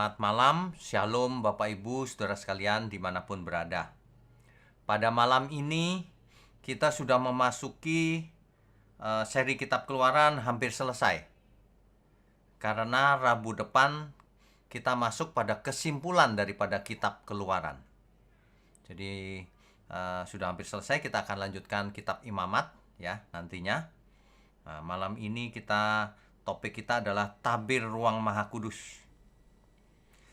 Selamat malam, Shalom Bapak Ibu, Saudara sekalian dimanapun berada. Pada malam ini kita sudah memasuki seri Kitab Keluaran hampir selesai. Karena Rabu depan kita masuk pada kesimpulan daripada Kitab Keluaran. Jadi sudah hampir selesai, kita akan lanjutkan Kitab Imamat ya nantinya. Malam ini topik kita adalah tabir ruang Maha Kudus.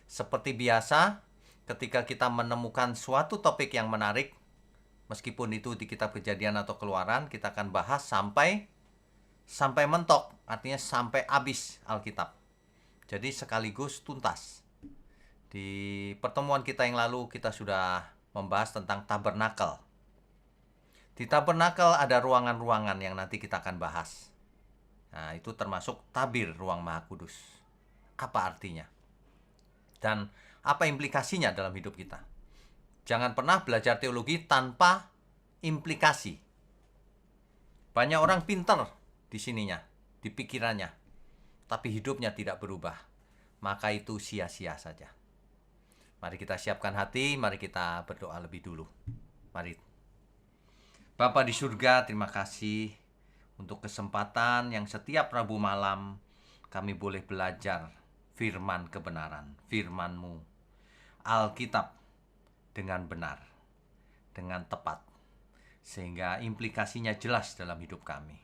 Seperti biasa, ketika kita menemukan suatu topik yang menarik, meskipun itu di kitab Kejadian atau Keluaran, kita akan bahas sampai mentok, artinya sampai habis Alkitab. Jadi sekaligus tuntas. Di pertemuan kita yang lalu kita sudah membahas tentang tabernakel. Di tabernakel ada ruangan-ruangan yang nanti kita akan bahas. Nah, itu termasuk tabir ruang Maha Kudus. Apa artinya? Dan apa implikasinya dalam hidup kita? Jangan pernah belajar teologi tanpa implikasi. Banyak orang pintar di sininya, di pikirannya, tapi hidupnya tidak berubah. Maka itu sia-sia saja. Mari kita siapkan hati, mari kita berdoa lebih dulu. Mari. Bapa di surga, terima kasih untuk kesempatan yang setiap Rabu malam kami boleh belajar firman kebenaran, firman-Mu, Alkitab dengan benar, dengan tepat, sehingga implikasinya jelas dalam hidup kami.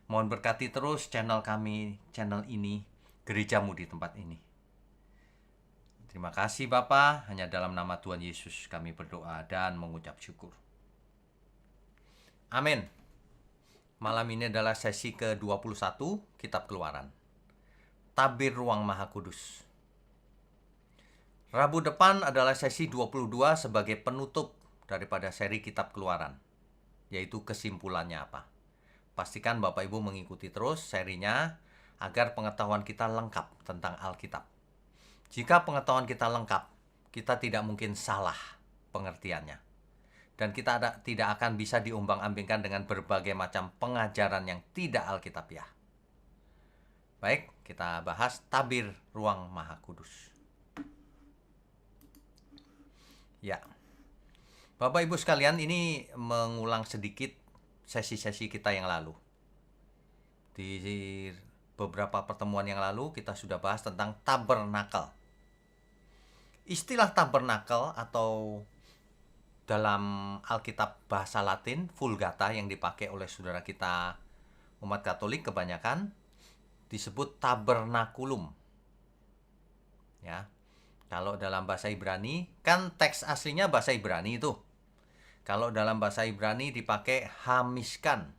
Mohon berkati terus channel kami, channel ini, gereja-Mu di tempat ini. Terima kasih Bapa, hanya dalam nama Tuhan Yesus kami berdoa dan mengucap syukur. Amin. Malam ini adalah sesi ke-21 Kitab Keluaran. Tabir ruang Maha Kudus. Rabu depan adalah sesi 22 sebagai penutup daripada seri Kitab Keluaran, yaitu kesimpulannya apa. Pastikan Bapak Ibu mengikuti terus serinya agar pengetahuan kita lengkap tentang Alkitab. Jika pengetahuan kita lengkap, kita tidak mungkin salah pengertiannya. Dan kita tidak akan bisa diombang-ambingkan dengan berbagai macam pengajaran yang tidak Alkitabiah. Baik, kita bahas tabir ruang Maha Kudus. Ya, Bapak Ibu sekalian, ini mengulang sedikit sesi-sesi kita yang lalu. Di beberapa pertemuan yang lalu kita sudah bahas tentang tabernakel. Istilah tabernakel atau dalam Alkitab bahasa Latin, Vulgata, yang dipakai oleh saudara kita umat Katolik kebanyakan, disebut tabernakulum. Ya. Kalau dalam bahasa Ibrani, kan teks aslinya bahasa Ibrani itu. Kalau dalam bahasa Ibrani dipakai hamiskan.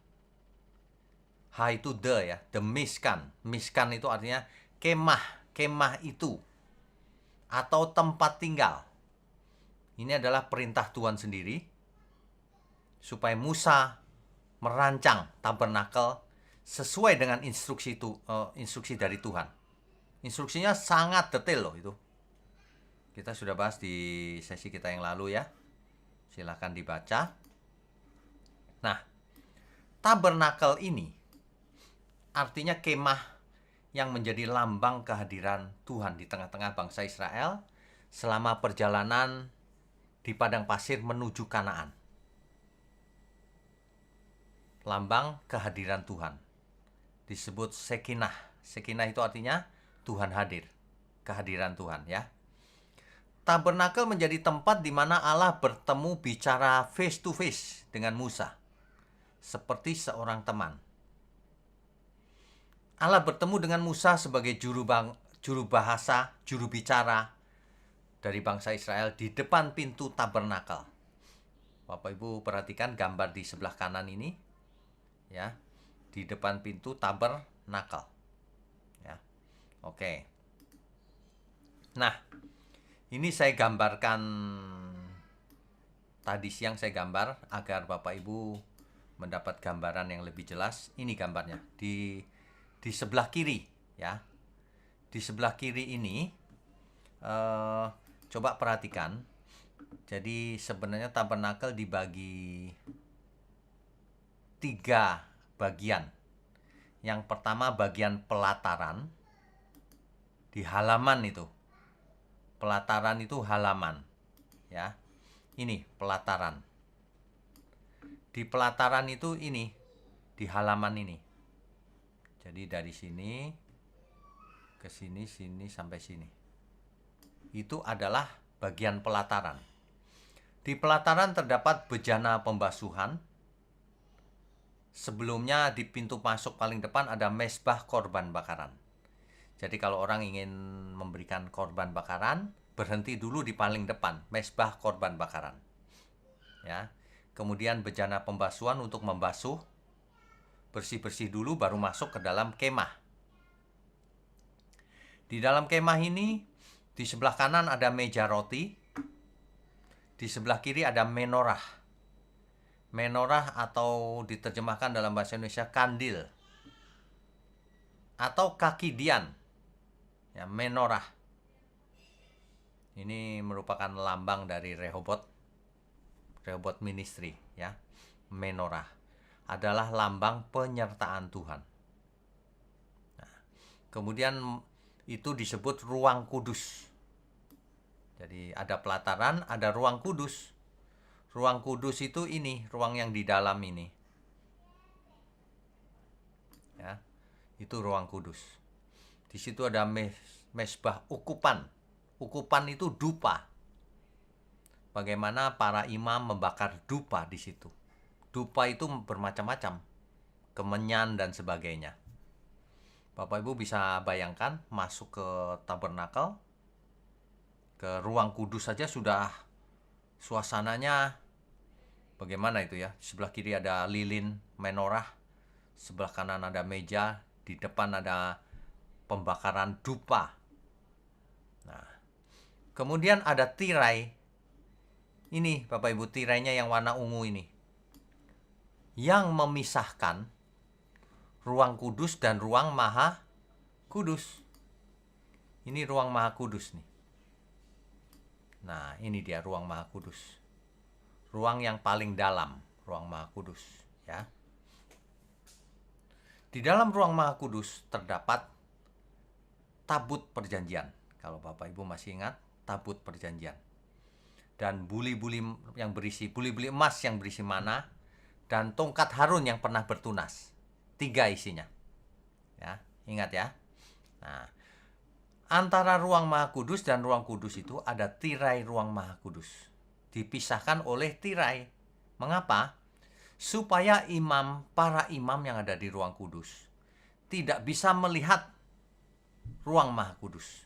Ha itu the ya, the miskan. Miskan itu artinya kemah, kemah itu. Atau tempat tinggal. Ini adalah perintah Tuhan sendiri supaya Musa merancang tabernakel sesuai dengan instruksi dari Tuhan. Instruksinya sangat detail loh itu. Kita sudah bahas di sesi kita yang lalu ya. Silahkan dibaca. Nah, tabernakel ini artinya kemah yang menjadi lambang kehadiran Tuhan di tengah-tengah bangsa Israel selama perjalanan di padang pasir menuju Kanaan. Lambang kehadiran Tuhan. Disebut Shekinah. Shekinah itu artinya Tuhan hadir. Kehadiran Tuhan ya. Tabernakel menjadi tempat di mana Allah bertemu bicara face to face dengan Musa. Seperti seorang teman. Allah bertemu dengan Musa sebagai juru bahasa, juru bicara dari bangsa Israel di depan pintu tabernakel. Bapak Ibu perhatikan gambar di sebelah kanan ini. Ya. Di depan pintu tabernakel. Ya. Oke. Nah, ini saya gambarkan tadi siang, saya gambar agar Bapak Ibu mendapat gambaran yang lebih jelas. Ini gambarnya di sebelah kiri ya. Di sebelah kiri ini coba perhatikan. Jadi sebenarnya tabernakel dibagi 3 bagian. Yang pertama bagian pelataran di halaman itu. Pelataran itu halaman, ya. Ini pelataran. Di pelataran itu ini, di halaman ini. Jadi dari sini ke sini, sini sampai sini. Itu adalah bagian pelataran. Di pelataran terdapat bejana pembasuhan. Sebelumnya di pintu masuk paling depan ada mezbah korban bakaran. Jadi kalau orang ingin memberikan korban bakaran, berhenti dulu di paling depan, mezbah korban bakaran. Ya. Kemudian bejana pembasuhan untuk membasuh, bersih-bersih dulu baru masuk ke dalam kemah. Di dalam kemah ini, di sebelah kanan ada meja roti, di sebelah kiri ada menorah. Menorah atau diterjemahkan dalam bahasa Indonesia kandil atau kaki dian. Ya, menorah. Ini merupakan lambang dari Rehobot ministry, ya. Menorah adalah lambang penyertaan Tuhan. Nah, kemudian itu disebut ruang kudus. Jadi ada pelataran, ada ruang kudus. Ruang kudus itu ini, ruang yang di dalam ini. Ya, itu ruang kudus. Di situ ada mezbah ukupan. Ukupan itu dupa. Bagaimana para imam membakar dupa di situ. Dupa itu bermacam-macam, kemenyan dan sebagainya. Bapak Ibu bisa bayangkan masuk ke tabernakel, ke ruang kudus saja sudah suasananya bagaimana itu ya. Sebelah kiri ada lilin menorah, sebelah kanan ada meja, di depan ada pembakaran dupa. Nah, kemudian ada tirai. Ini Bapak Ibu, tirainya yang warna ungu ini, yang memisahkan ruang kudus dan ruang maha kudus. Ini ruang maha kudus nih. Nah, ini dia ruang maha kudus. Ruang yang paling dalam, ruang maha kudus, ya. Di dalam ruang maha kudus terdapat tabut perjanjian. Kalau Bapak Ibu masih ingat, tabut perjanjian. Dan buli-buli yang berisi, buli-buli emas yang berisi mana, dan tongkat Harun yang pernah bertunas. 3 isinya. Ya, ingat ya. Nah, antara ruang maha kudus dan ruang kudus itu ada tirai ruang maha kudus. Dipisahkan oleh tirai. Mengapa? Supaya para imam yang ada di ruang kudus tidak bisa melihat ruang maha kudus.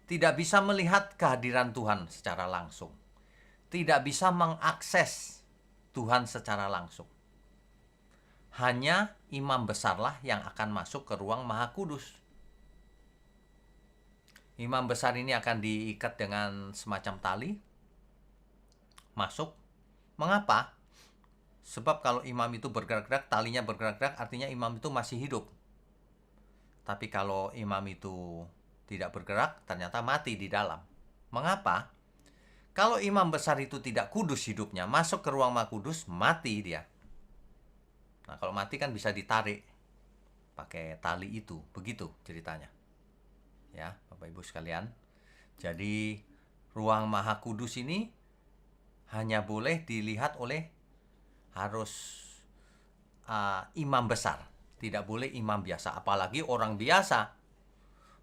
Tidak bisa melihat kehadiran Tuhan secara langsung. Tidak bisa mengakses Tuhan secara langsung. Hanya imam besarlah yang akan masuk ke ruang maha kudus. Imam besar ini akan diikat dengan semacam tali. Masuk. Mengapa? Sebab kalau imam itu bergerak-gerak, talinya bergerak-gerak, artinya imam itu masih hidup. Tapi kalau imam itu tidak bergerak, ternyata mati di dalam. Mengapa? Kalau imam besar itu tidak kudus hidupnya, masuk ke ruang maha kudus, mati dia. Nah, kalau mati kan bisa ditarik pakai tali itu. Begitu ceritanya. Ya, Bapak Ibu sekalian. Jadi, ruang maha kudus ini hanya boleh dilihat oleh harus imam besar. Tidak boleh imam biasa, apalagi orang biasa.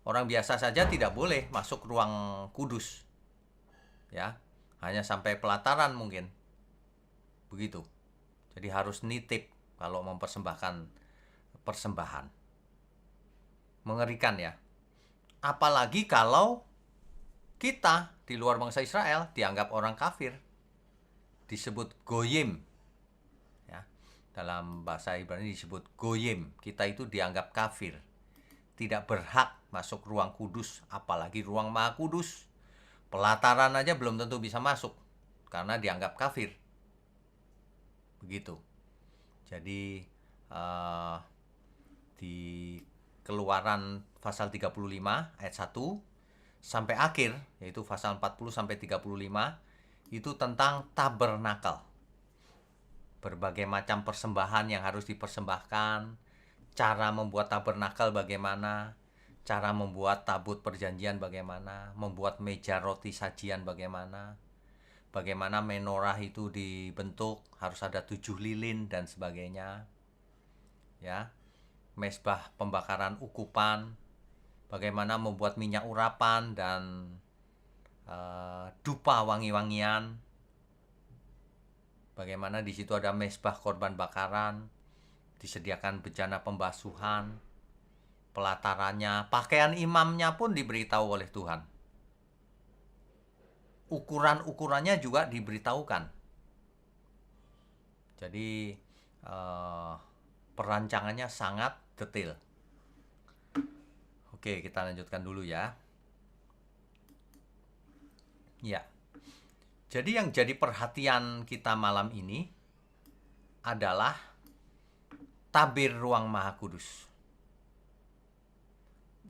Orang biasa saja tidak boleh masuk ruang kudus. Ya, hanya sampai pelataran mungkin. Begitu. Jadi harus nitip kalau mempersembahkan persembahan. Mengerikan ya. Apalagi kalau kita di luar bangsa Israel dianggap orang kafir. Disebut goyim. Ya, dalam bahasa Ibrani disebut goyim. Kita itu dianggap kafir. Tidak berhak masuk ruang kudus, apalagi ruang maha kudus. Pelataran aja belum tentu bisa masuk karena dianggap kafir. Begitu. Jadi di Keluaran pasal 35 ayat 1 sampai akhir, yaitu pasal 40 sampai 35, itu tentang tabernakel. Berbagai macam persembahan yang harus dipersembahkan, cara membuat tabernakel bagaimana, cara membuat tabut perjanjian bagaimana, membuat meja roti sajian bagaimana, bagaimana menorah itu dibentuk, harus ada 7 lilin dan sebagainya. Ya, mezbah pembakaran ukupan, bagaimana membuat minyak urapan dan dupa wangi-wangian. Bagaimana di situ ada mezbah korban bakaran, disediakan bejana pembasuhan, pelatarannya, pakaian imamnya pun diberitahu oleh Tuhan. Ukuran-ukurannya juga diberitahukan. Jadi perancangannya sangat detail. Oke, kita lanjutkan dulu ya. Ya. Jadi yang jadi perhatian kita malam ini adalah tabir ruang Maha Kudus.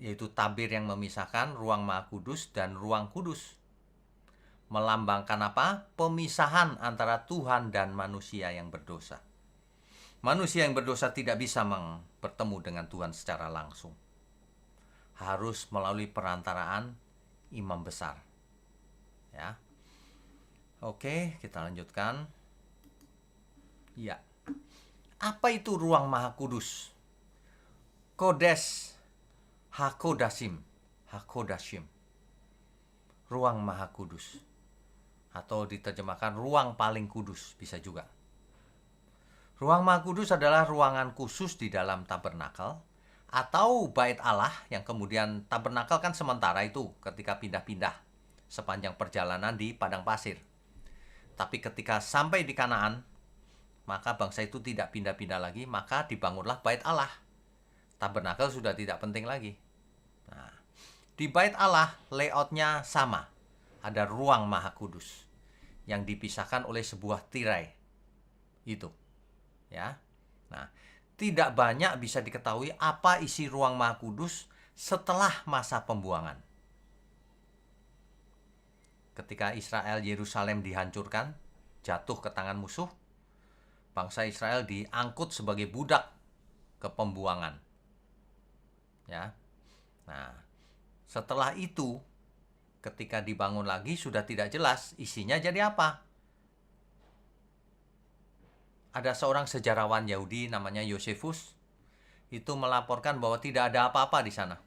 Yaitu tabir yang memisahkan ruang Maha Kudus dan ruang kudus. Melambangkan apa? Pemisahan antara Tuhan dan manusia yang berdosa. Manusia yang berdosa tidak bisa bertemu dengan Tuhan secara langsung. Harus melalui perantaraan imam besar. Ya. Oke, kita lanjutkan. Ya. Apa itu ruang Maha Kudus? Kodes Hakodashim. Ruang Maha Kudus. Atau diterjemahkan ruang paling kudus, bisa juga. Ruang Maha Kudus adalah ruangan khusus di dalam tabernakel atau bait Allah yang kemudian tabernakel kan sementara itu ketika pindah-pindah sepanjang perjalanan di padang pasir. Tapi ketika sampai di Kanaan, maka bangsa itu tidak pindah-pindah lagi, maka dibangunlah bait Allah. Tabernakel sudah tidak penting lagi. Nah, di bait Allah layoutnya sama. Ada ruang Maha Kudus yang dipisahkan oleh sebuah tirai. Itu. Ya. Nah, tidak banyak bisa diketahui apa isi ruang Maha Kudus setelah masa pembuangan. Ketika Israel Yerusalem dihancurkan, jatuh ke tangan musuh, bangsa Israel diangkut sebagai budak ke pembuangan. Ya. Nah, setelah itu ketika dibangun lagi sudah tidak jelas isinya jadi apa. Ada seorang sejarawan Yahudi namanya Yosefus itu melaporkan bahwa tidak ada apa-apa di sana.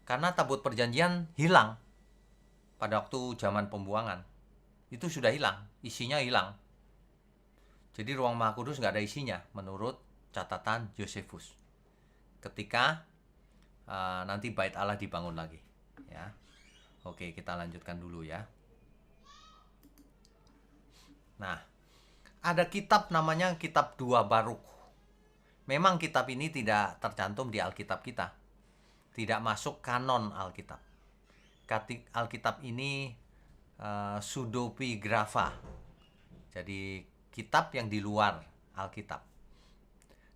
Karena tabut perjanjian hilang pada waktu zaman pembuangan. Itu sudah hilang, isinya hilang. Jadi ruang Maha Kudus nggak ada isinya menurut catatan Yosefus. Ketika nanti bait Allah dibangun lagi. Ya. Oke, kita lanjutkan dulu ya. Nah, ada kitab namanya Kitab 2 Baruk. Memang kitab ini tidak tercantum di Alkitab kita. Tidak masuk kanon Alkitab. Alkitab ini pseudepigrafa. Jadi kitab yang di luar Alkitab.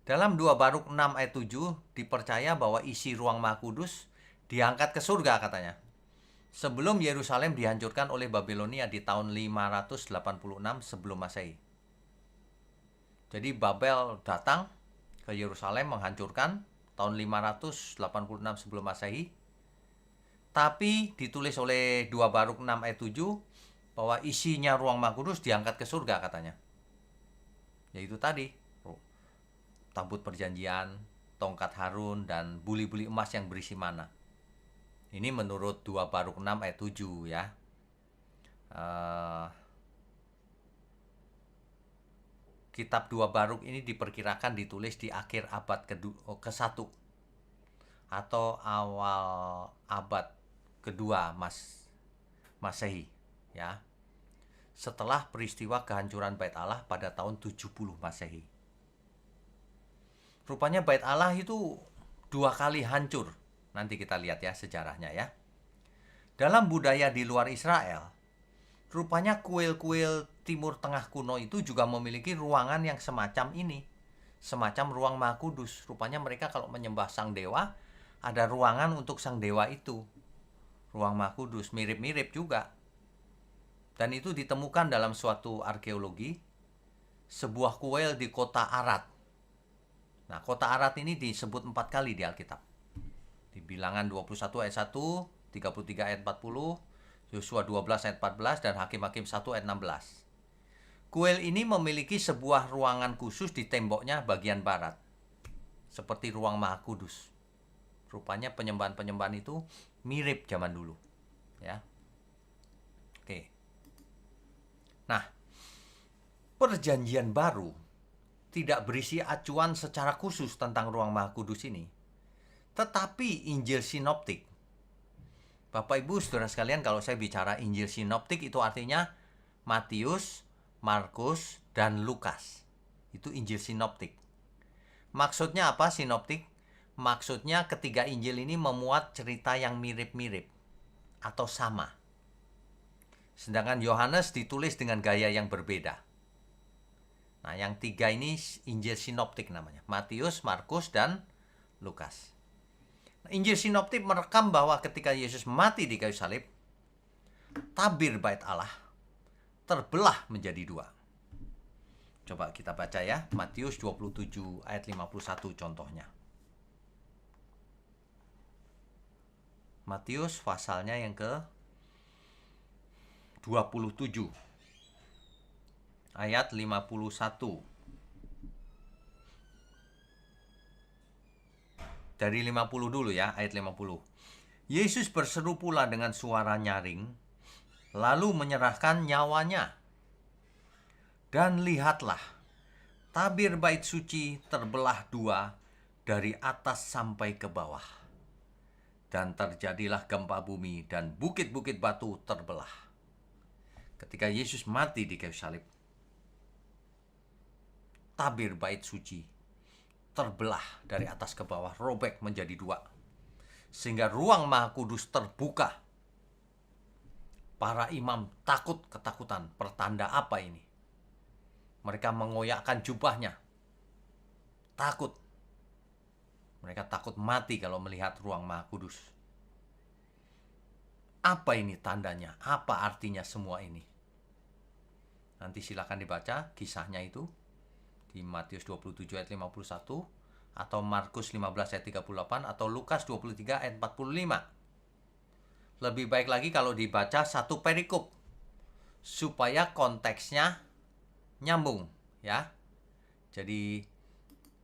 Dalam 2 Baruk 6 ayat 7 dipercaya bahwa isi ruang Maha Kudus diangkat ke surga katanya. Sebelum Yerusalem dihancurkan oleh Babilonia di tahun 586 sebelum Masehi. Jadi Babel datang ke Yerusalem menghancurkan tahun 586 sebelum Masehi. Tapi ditulis oleh 2 Baruk 6 ayat 7 bahwa isinya ruang Maha Kudus diangkat ke surga katanya. Yaitu tadi tabut perjanjian, tongkat Harun, dan buli-buli emas yang berisi mana. Ini menurut 2 Baruk 6 ayat 7 ya. Kitab 2 Baruk ini diperkirakan ditulis di akhir abad ke-1 atau awal abad kedua Masehi ya. Setelah peristiwa kehancuran Bait Allah pada tahun 70 Masehi. Rupanya Bait Allah itu 2 kali hancur. Nanti kita lihat ya sejarahnya ya. Dalam budaya di luar Israel, rupanya kuil-kuil Timur Tengah kuno itu juga memiliki ruangan yang semacam ini. Semacam ruang Maha Kudus. Rupanya mereka kalau menyembah sang dewa, ada ruangan untuk sang dewa itu. Ruang Maha Kudus, mirip-mirip juga. Dan itu ditemukan dalam suatu arkeologi, sebuah kuil di kota Arad. Nah, kota Arad ini disebut 4 kali di Alkitab. Di Bilangan 21 ayat 1, 33 ayat 40, Yosua 12 ayat 14, dan Hakim-Hakim 1 ayat 16. Kuil ini memiliki sebuah ruangan khusus di temboknya bagian barat, seperti ruang Maha Kudus. Rupanya penyembahan-penyembahan itu mirip zaman dulu, ya. Oke. Nah, Perjanjian Baru tidak berisi acuan secara khusus tentang ruang Maha Kudus ini, tetapi Injil sinoptik. Bapak Ibu Saudara sekalian, kalau saya bicara Injil sinoptik itu artinya Matius, Markus, dan Lukas. Itu Injil sinoptik. Maksudnya apa sinoptik? Maksudnya ketiga Injil ini memuat cerita yang mirip-mirip atau sama. Sedangkan Yohanes ditulis dengan gaya yang berbeda. Nah, yang tiga ini Injil sinoptik namanya. Matius, Markus, dan Lukas. Injil sinoptik merekam bahwa ketika Yesus mati di kayu salib, tabir bait Allah terbelah menjadi dua. Coba kita baca ya, Matius 27 ayat 51 contohnya. Matius pasalnya yang ke 27 ayat 51. Dari 50 dulu ya, ayat 50. Yesus berseru pula dengan suara nyaring, lalu menyerahkan nyawanya. Dan lihatlah, tabir bait suci terbelah dua dari atas sampai ke bawah. Dan terjadilah gempa bumi dan bukit-bukit batu terbelah. Ketika Yesus mati di kayu salib, tabir bait suci terbelah dari atas ke bawah, robek menjadi dua. Sehingga ruang Maha Kudus terbuka. Para imam takut ketakutan. Pertanda apa ini? Mereka mengoyakkan jubahnya. Takut. Mereka takut mati kalau melihat ruang Maha Kudus. Apa ini tandanya? Apa artinya semua ini? Nanti silakan dibaca kisahnya itu di Matius 27 ayat 51 atau Markus 15 ayat 38 atau Lukas 23 ayat 45. Lebih baik lagi kalau dibaca satu perikop supaya konteksnya nyambung, ya. Jadi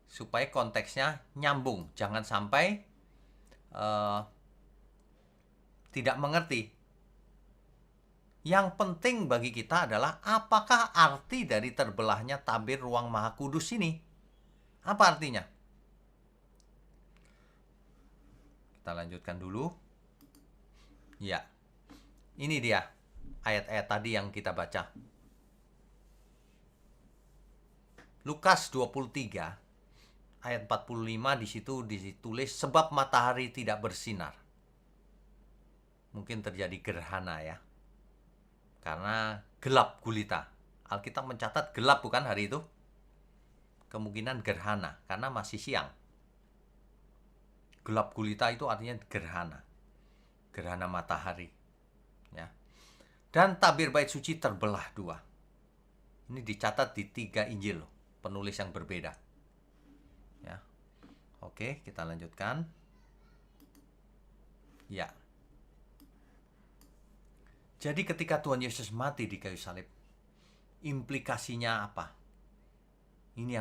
supaya konteksnya nyambung, jangan sampai tidak mengerti. Yang penting bagi kita adalah apakah arti dari terbelahnya tabir ruang Maha Kudus ini? Apa artinya? Kita lanjutkan dulu. Ya, ini dia ayat-ayat tadi yang kita baca. Lukas 23 ayat 45 di situ ditulis sebab matahari tidak bersinar. Mungkin terjadi gerhana ya. Karena gelap gulita. Alkitab mencatat gelap bukan hari itu? Kemungkinan gerhana karena masih siang. Gelap gulita itu artinya gerhana. Gerhana matahari. Ya. Dan tabir bait suci terbelah dua. Ini dicatat di 3 Injil, penulis yang berbeda. Ya. Oke, kita lanjutkan. Ya. Jadi ketika Tuhan Yesus mati di kayu salib, implikasinya apa? Ini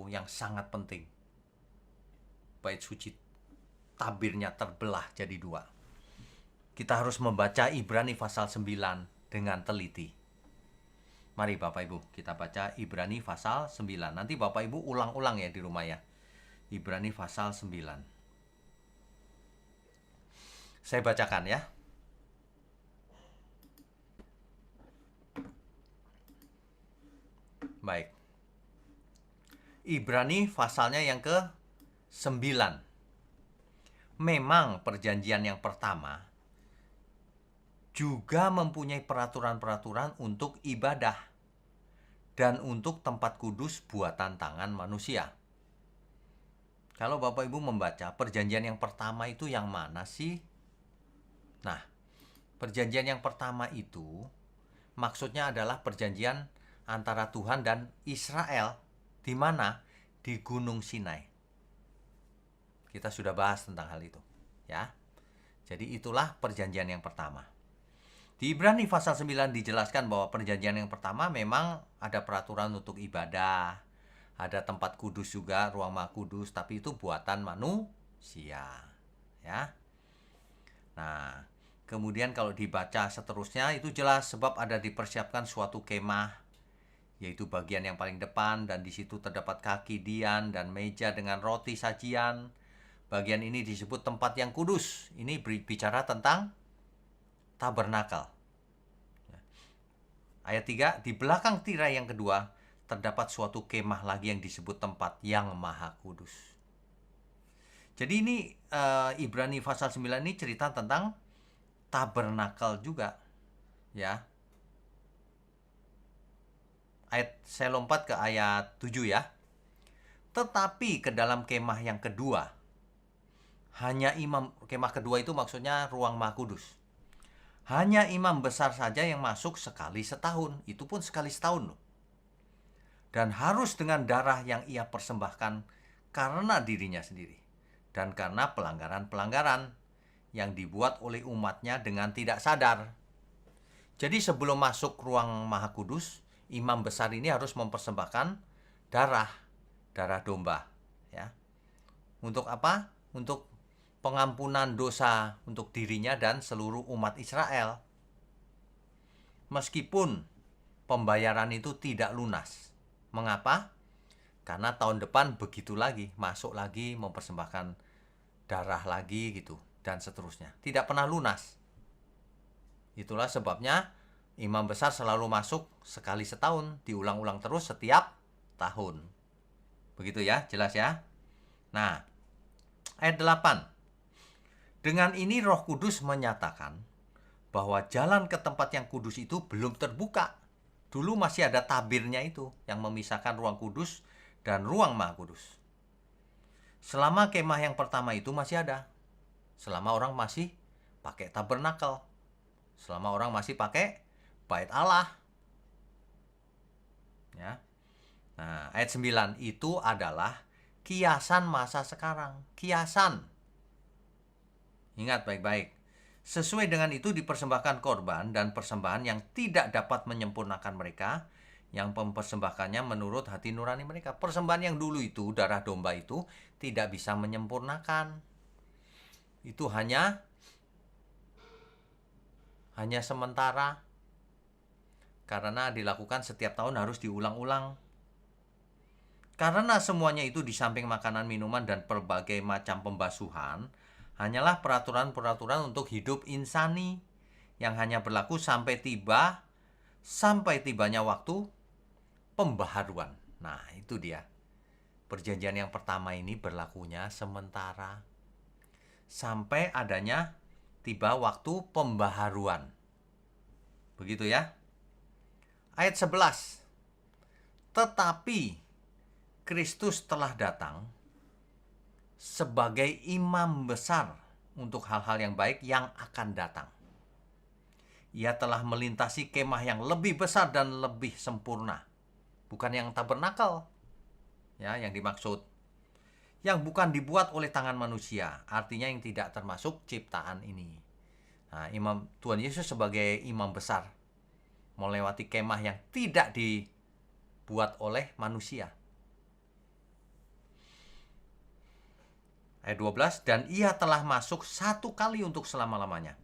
yang sangat penting. Bait suci tabirnya terbelah jadi dua. Kita harus membaca Ibrani pasal 9 dengan teliti. Mari Bapak Ibu, kita baca Ibrani pasal 9. Nanti Bapak Ibu ulang-ulang ya di rumah ya. Ibrani pasal 9. Saya bacakan ya. Baik. Ibrani pasalnya yang ke-9. Memang perjanjian yang pertama juga mempunyai peraturan-peraturan untuk ibadah dan untuk tempat kudus buatan tangan manusia. Kalau Bapak Ibu membaca perjanjian yang pertama itu yang mana sih? Nah, perjanjian yang pertama itu maksudnya adalah perjanjian antara Tuhan dan Israel. Di mana? Di Gunung Sinai. Kita sudah bahas tentang hal itu. ya. Jadi itulah perjanjian yang pertama. Di Ibrani pasal 9 dijelaskan bahwa perjanjian yang pertama memang ada peraturan untuk ibadah, ada tempat kudus juga, ruang maha kudus, tapi itu buatan manusia, ya. Nah, kemudian kalau dibaca seterusnya itu jelas sebab ada dipersiapkan suatu kemah, yaitu bagian yang paling depan, dan di situ terdapat kaki dian dan meja dengan roti sajian. Bagian ini disebut tempat yang kudus. Ini bicara tentang tabernakel. Ayat 3, di belakang tirai yang kedua terdapat suatu kemah lagi yang disebut tempat yang maha kudus. Jadi ini Ibrani pasal 9 ini cerita tentang tabernakel juga, ya. Saya lompat ke ayat 7 ya. Tetapi ke dalam kemah yang kedua, hanya imam, kemah kedua itu maksudnya ruang maha kudus. Hanya imam besar saja yang masuk sekali setahun. Itu pun sekali setahun loh. Dan harus dengan darah yang ia persembahkan karena dirinya sendiri. Dan karena pelanggaran-pelanggaran yang dibuat oleh umatnya dengan tidak sadar. Jadi sebelum masuk ruang maha kudus, imam besar ini harus mempersembahkan darah domba. Ya. Untuk apa? Untuk pengampunan dosa untuk dirinya dan seluruh umat Israel. Meskipun pembayaran itu tidak lunas. Mengapa? Karena tahun depan begitu lagi, masuk lagi, mempersembahkan darah lagi gitu, dan seterusnya. Tidak pernah lunas. Itulah sebabnya imam besar selalu masuk sekali setahun, diulang-ulang terus setiap tahun. Begitu ya, jelas ya? Nah, ayat 8. Dengan ini Roh Kudus menyatakan bahwa jalan ke tempat yang kudus itu belum terbuka. Dulu masih ada tabirnya itu yang memisahkan ruang kudus dan ruang maha kudus. Selama kemah yang pertama itu masih ada. Selama orang masih pakai tabernakel. Selama orang masih pakai bait Allah. Ya. Nah, ayat 9 itu adalah kiasan masa sekarang. Kiasan. Ingat baik-baik. Sesuai dengan itu dipersembahkan korban dan persembahan yang tidak dapat menyempurnakan mereka, yang mempersembahkannya menurut hati nurani mereka. Persembahan yang dulu itu, darah domba itu, tidak bisa menyempurnakan. Itu hanya sementara. Karena dilakukan setiap tahun harus diulang-ulang. Karena semuanya itu di samping makanan, minuman, dan berbagai macam pembasuhan, hanyalah peraturan-peraturan untuk hidup insani yang hanya berlaku sampai tibanya waktu pembaharuan. Nah, itu dia. Perjanjian yang pertama ini berlakunya sementara sampai adanya tiba waktu pembaharuan. Begitu ya. Ayat 11. Tetapi Kristus telah datang sebagai imam besar untuk hal-hal yang baik yang akan datang. Ia telah melintasi kemah yang lebih besar dan lebih sempurna. Bukan yang tabernakel, ya, yang dimaksud. Yang bukan dibuat oleh tangan manusia, artinya yang tidak termasuk ciptaan ini. Nah, Tuhan Yesus sebagai imam besar melewati kemah yang tidak dibuat oleh manusia. Ayat 12, dan ia telah masuk satu kali untuk selama-lamanya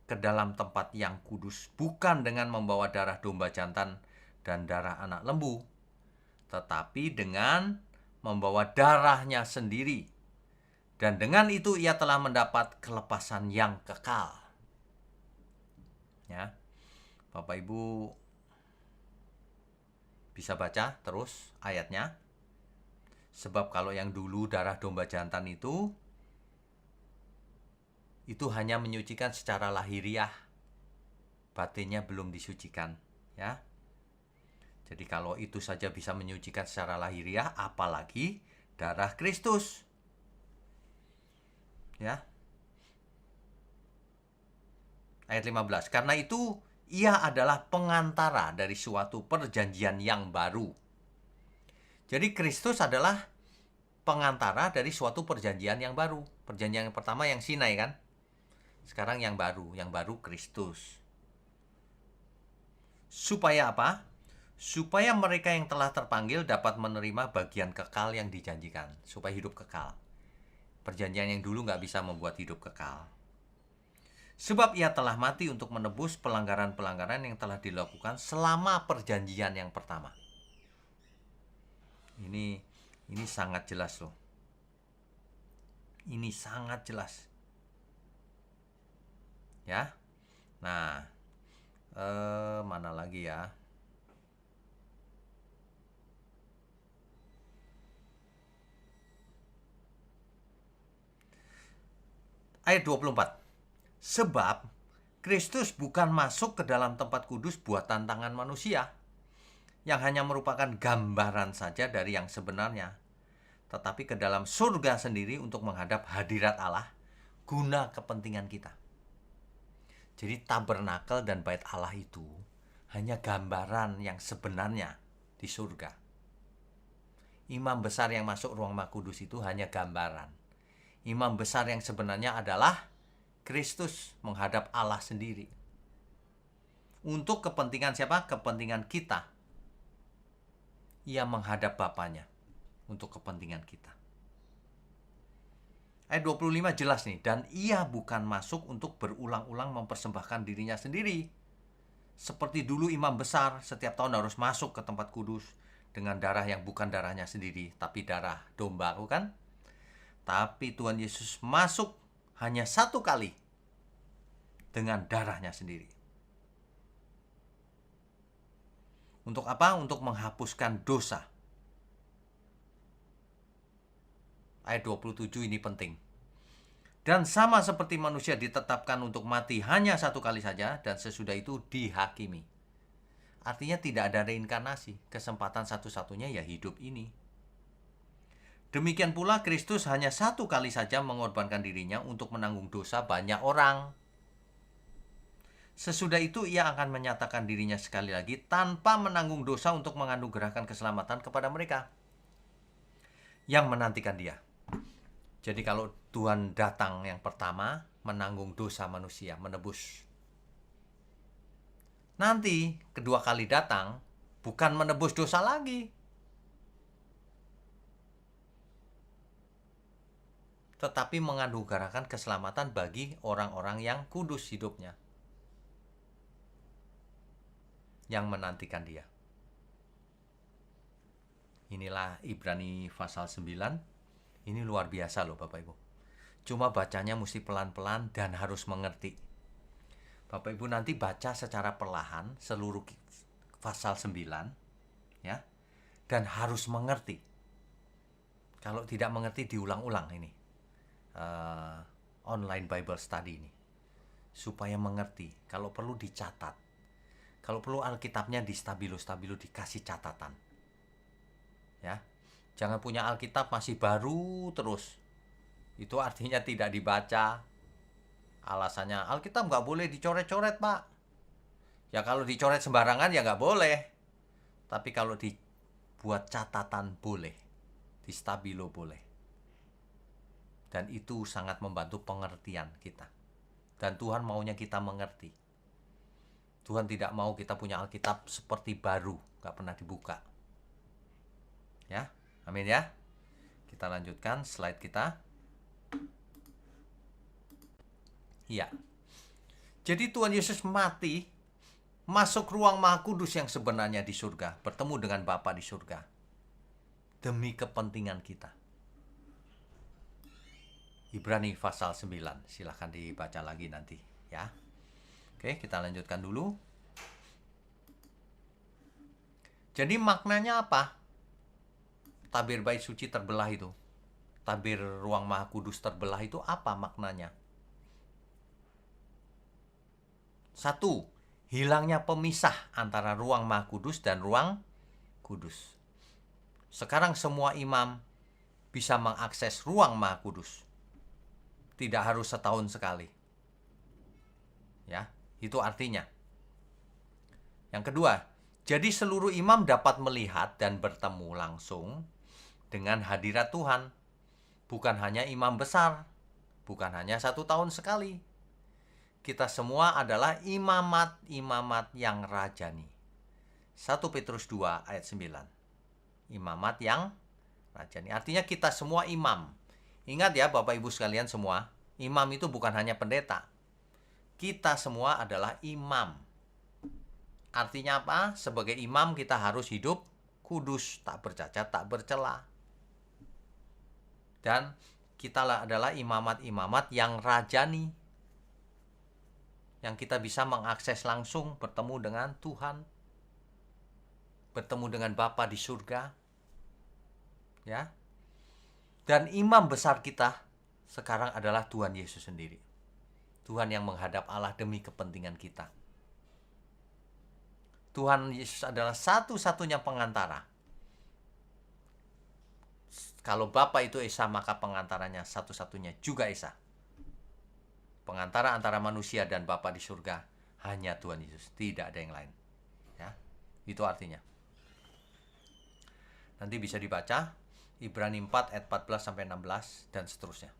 ke dalam tempat yang kudus, bukan dengan membawa darah domba jantan dan darah anak lembu, tetapi dengan membawa darahnya sendiri. Dan dengan itu ia telah mendapat kelepasan yang kekal. Ya, Bapak Ibu bisa baca terus ayatnya. Sebab kalau yang dulu darah domba jantan itu hanya menyucikan secara lahiriah. Batinnya belum disucikan, ya. Jadi kalau itu saja bisa menyucikan secara lahiriah, apalagi darah Kristus. Ya. Ayat 15. Karena itu ia adalah pengantara dari suatu perjanjian yang baru. Jadi Kristus adalah pengantara dari suatu perjanjian yang baru. Perjanjian yang pertama yang Sinai kan? Sekarang yang baru Kristus. Supaya apa? Supaya mereka yang telah terpanggil dapat menerima bagian kekal yang dijanjikan. Supaya hidup kekal. Perjanjian yang dulu nggak bisa membuat hidup kekal. Sebab ia telah mati untuk menebus pelanggaran-pelanggaran yang telah dilakukan selama perjanjian yang pertama. Ini sangat jelas loh. Ini sangat jelas. Ya. Nah, mana lagi ya? Ayat 24. Sebab Kristus bukan masuk ke dalam tempat kudus buatan tangan manusia, yang hanya merupakan gambaran saja dari yang sebenarnya, tetapi ke dalam surga sendiri untuk menghadap hadirat Allah, guna kepentingan kita. Jadi tabernakel dan bait Allah itu hanya gambaran yang sebenarnya di surga. Imam besar yang masuk ruang Maha Kudus itu hanya gambaran. Imam besar yang sebenarnya adalah Kristus menghadap Allah sendiri. Untuk kepentingan siapa? Kepentingan kita. Ia menghadap Bapanya untuk kepentingan kita. Ayat 25 jelas nih. Dan ia bukan masuk untuk berulang-ulang mempersembahkan dirinya sendiri. Seperti dulu imam besar setiap tahun harus masuk ke tempat kudus dengan darah yang bukan darahnya sendiri, tapi darah domba, kan? Tapi Tuhan Yesus masuk hanya satu kali dengan darahnya sendiri. Untuk apa? Untuk menghapuskan dosa. Ayat 27 ini penting. Dan sama seperti manusia ditetapkan untuk mati hanya satu kali saja, dan sesudah itu dihakimi. Artinya tidak ada reinkarnasi. Kesempatan satu-satunya ya hidup ini. Demikian pula Kristus hanya satu kali saja mengorbankan dirinya untuk menanggung dosa banyak orang. Sesudah itu ia akan menyatakan dirinya sekali lagi tanpa menanggung dosa untuk menganugerahkan keselamatan kepada mereka yang menantikan dia. Jadi kalau Tuhan datang yang pertama, menanggung dosa manusia, menebus. Nanti kedua kali datang, bukan menebus dosa lagi, tetapi menganugerahkan keselamatan bagi orang-orang yang kudus hidupnya, yang menantikan dia. Inilah Ibrani pasal 9. Ini luar biasa loh Bapak Ibu. Cuma bacanya mesti pelan-pelan dan harus mengerti. Bapak Ibu nanti baca secara perlahan seluruh pasal 9 ya. Dan harus mengerti. Kalau tidak mengerti diulang-ulang ini. Online Bible Study ini. Supaya mengerti. Kalau perlu dicatat. Kalau perlu Alkitabnya di stabilo dikasih catatan. Ya. Jangan punya Alkitab masih baru terus. Itu artinya tidak dibaca. Alasannya Alkitab nggak boleh dicoret-coret, Pak. Ya kalau dicoret sembarangan ya nggak boleh. Tapi kalau dibuat catatan boleh. Di stabilo boleh. Dan itu sangat membantu pengertian kita. Dan Tuhan maunya kita mengerti. Tuhan tidak mau kita punya Alkitab seperti baru, nggak pernah dibuka. Ya, amin ya. Kita lanjutkan slide kita. Iya. Jadi Tuhan Yesus mati, masuk ruang Maha Kudus yang sebenarnya di surga, bertemu dengan Bapa di surga. Demi kepentingan kita. Ibrani pasal 9, silahkan dibaca lagi nanti ya. Oke, kita lanjutkan dulu. Jadi maknanya apa? Tabir bait suci terbelah itu, tabir ruang Maha Kudus terbelah itu apa maknanya? 1. Hilangnya pemisah antara ruang Maha Kudus dan ruang kudus. Sekarang semua imam bisa mengakses ruang Maha Kudus. Tidak harus setahun sekali. Ya, itu artinya. Yang kedua, jadi seluruh imam dapat melihat dan bertemu langsung dengan hadirat Tuhan Bukan hanya imam besar, bukan hanya 1 tahun sekali. Kita semua adalah imamat-imamat yang rajani. 1 Petrus 2 ayat 9. Imamat yang rajani. Artinya kita semua imam. Ingat ya Bapak Ibu sekalian semua, imam itu bukan hanya pendeta. Kita semua adalah imam. Artinya apa? Sebagai imam kita harus hidup kudus, tak bercacat, tak bercela. Dan kita adalah imamat-imamat yang rajani. Yang kita bisa mengakses langsung bertemu dengan Tuhan. Bertemu dengan Bapa di surga. Ya. Dan imam besar kita sekarang adalah Tuhan Yesus sendiri. Tuhan yang menghadap Allah demi kepentingan kita. Tuhan Yesus adalah satu-satunya pengantara. Kalau Bapa itu Esa, maka pengantaranya satu-satunya juga Esa. Pengantara antara manusia dan Bapa di surga hanya Tuhan Yesus, tidak ada yang lain. Ya, itu artinya. Nanti bisa dibaca Ibrani 4 ayat 14 sampai 16 dan seterusnya.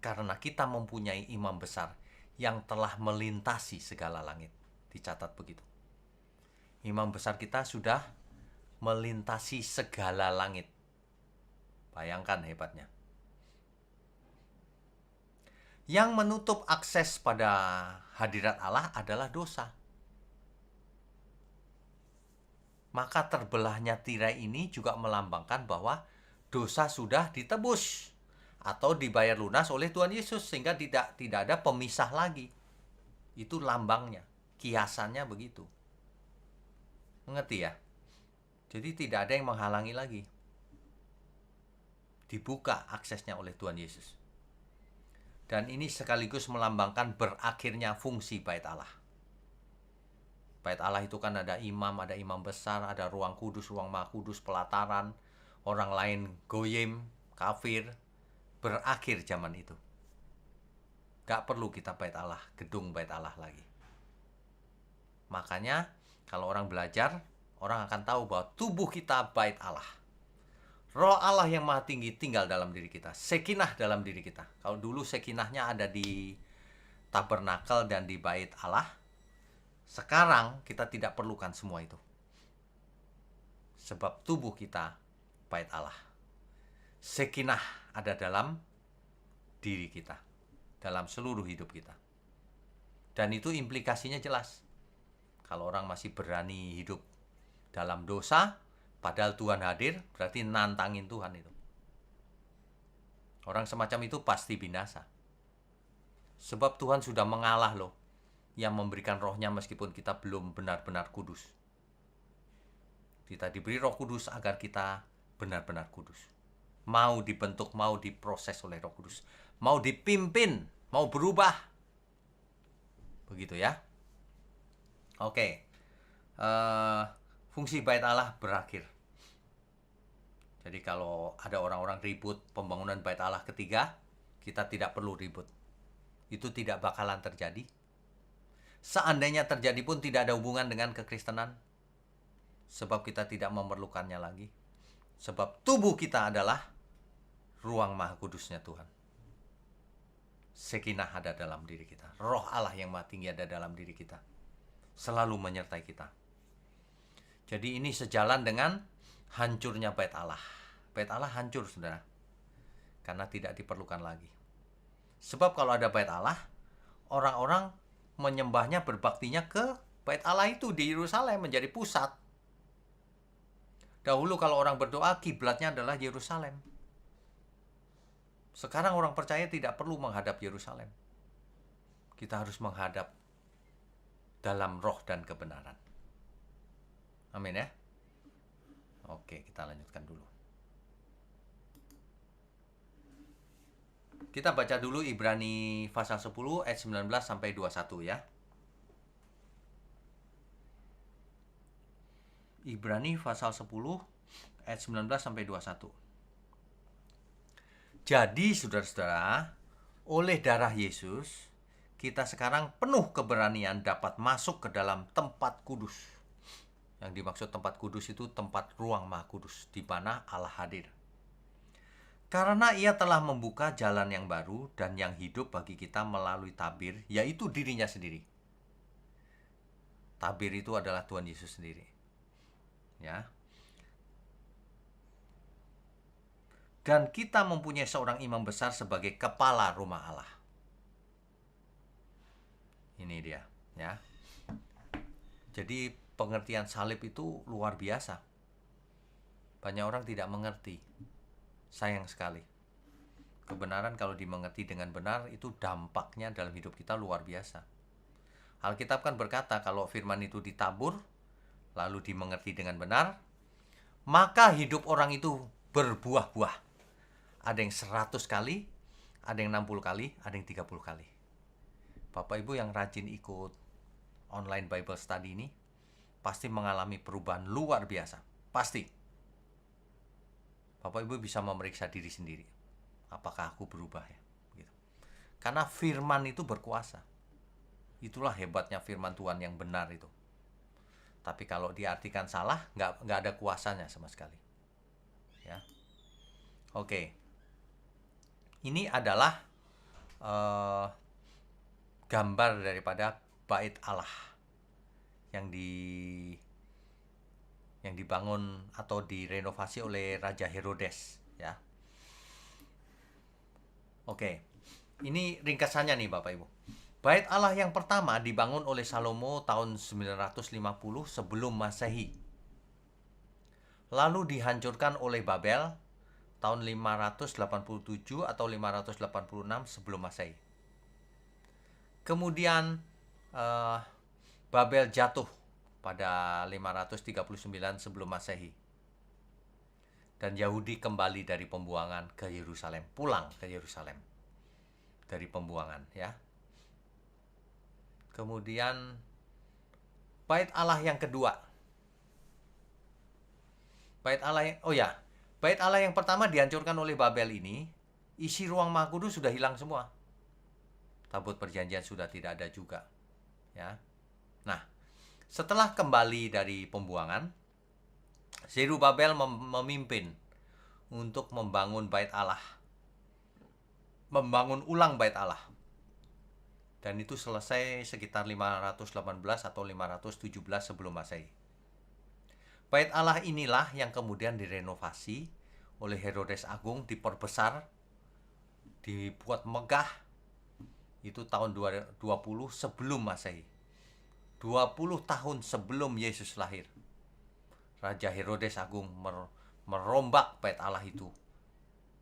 Karena kita mempunyai imam besar yang telah melintasi segala langit. Dicatat begitu. Imam besar kita sudah melintasi segala langit. Bayangkan hebatnya. Yang menutup akses pada hadirat Allah adalah dosa. Maka terbelahnya tirai ini juga melambangkan bahwa dosa sudah ditebus atau dibayar lunas oleh Tuhan Yesus, sehingga tidak ada pemisah lagi. Itu lambangnya, kiasannya begitu. Mengerti ya? Jadi tidak ada yang menghalangi lagi. Dibuka aksesnya oleh Tuhan Yesus. Dan ini sekaligus melambangkan berakhirnya fungsi bait Allah. Bait Allah itu kan ada imam besar, ada ruang kudus, ruang maha kudus, pelataran, orang lain goyim, kafir. Berakhir zaman itu. Gak perlu kita bait Allah, gedung bait Allah lagi. Makanya kalau orang belajar, orang akan tahu bahwa tubuh kita bait Allah. Roh Allah yang maha tinggi tinggal dalam diri kita. Sekinah dalam diri kita. Kalau dulu sekinahnya ada di tabernakel dan di bait Allah, sekarang kita tidak perlukan semua itu. Sebab tubuh kita bait Allah. Sekinah ada dalam diri kita, dalam seluruh hidup kita. Dan itu implikasinya jelas. Kalau orang masih berani hidup dalam dosa, padahal Tuhan hadir, berarti nantangin Tuhan itu. Orang semacam itu pasti binasa. Sebab Tuhan sudah mengalah loh, yang memberikan rohnya meskipun kita belum benar-benar kudus. Kita diberi roh kudus agar kita benar-benar kudus. Mau dibentuk, mau diproses oleh Roh Kudus, mau dipimpin, mau berubah. Begitu ya. Oke. Fungsi bait Allah berakhir. Jadi kalau ada orang-orang ribut pembangunan bait Allah ketiga, kita tidak perlu ribut. Itu tidak bakalan terjadi. Seandainya terjadi pun tidak ada hubungan dengan kekristenan. Sebab kita tidak memerlukannya lagi. Sebab tubuh kita adalah ruang maha kudusnya Tuhan. Sekinah ada dalam diri kita. Roh Allah yang maha tinggi ada dalam diri kita. Selalu menyertai kita. Jadi ini sejalan dengan hancurnya bait Allah. Bait Allah hancur, saudara. Karena tidak diperlukan lagi. Sebab kalau ada bait Allah, orang-orang menyembahnya, berbaktinya ke bait Allah itu di Yerusalem menjadi pusat. Dahulu kalau orang berdoa, kiblatnya adalah Yerusalem. Sekarang orang percaya tidak perlu menghadap Yerusalem. Kita harus menghadap dalam roh dan kebenaran. Amin ya. Oke, kita lanjutkan dulu. Kita baca dulu Ibrani pasal 10 ayat 19 sampai 21 ya. Ibrani pasal 10 ayat 19 sampai 21. Jadi saudara-saudara, oleh darah Yesus, kita sekarang penuh keberanian dapat masuk ke dalam tempat kudus. Yang dimaksud tempat kudus itu tempat ruang maha kudus, di mana Allah hadir. Karena ia telah membuka jalan yang baru dan yang hidup bagi kita melalui tabir, yaitu dirinya sendiri. Tabir itu adalah Tuhan Yesus sendiri. Ya. Dan kita mempunyai seorang imam besar sebagai kepala rumah Allah. Ini dia, ya. Jadi pengertian salib itu luar biasa. Banyak orang tidak mengerti. Sayang sekali. Kebenaran kalau dimengerti dengan benar itu dampaknya dalam hidup kita luar biasa. Alkitab kan berkata kalau firman itu ditabur lalu dimengerti dengan benar, maka hidup orang itu berbuah-buah. Ada yang 100 kali, ada yang 60 kali, ada yang 30 kali. Bapak Ibu yang rajin ikut online Bible study ini pasti mengalami perubahan luar biasa. Pasti. Bapak Ibu bisa memeriksa diri sendiri. Apakah aku berubah ya? Gitu. Karena firman itu berkuasa. Itulah hebatnya firman Tuhan yang benar itu. Tapi kalau diartikan salah, nggak ada kuasanya sama sekali. Ya. Oke. Ini adalah gambar daripada bait Allah yang dibangun atau direnovasi oleh Raja Herodes, ya. Oke. Ini ringkasannya nih Bapak Ibu. Bait Allah yang pertama dibangun oleh Salomo tahun 950 sebelum Masehi. Lalu dihancurkan oleh Babel tahun 587 atau 586 sebelum Masehi. Kemudian Babel jatuh pada 539 sebelum Masehi. Dan Yahudi kembali dari pembuangan ke Yerusalem, pulang ke Yerusalem dari pembuangan, ya. Kemudian bait Allah yang kedua. Bait Allah yang pertama dihancurkan oleh Babel ini, isi ruang Maha Kudus sudah hilang semua. Tabut perjanjian sudah tidak ada juga, ya. Nah, setelah kembali dari pembuangan, Zerubabel memimpin untuk membangun bait Allah. Membangun ulang bait Allah. Dan itu selesai sekitar 518 atau 517 sebelum Masehi. Bait Allah inilah yang kemudian direnovasi oleh Herodes Agung, diperbesar, dibuat megah. Itu tahun 20 sebelum Masehi. 20 tahun sebelum Yesus lahir. Raja Herodes Agung merombak bait Allah itu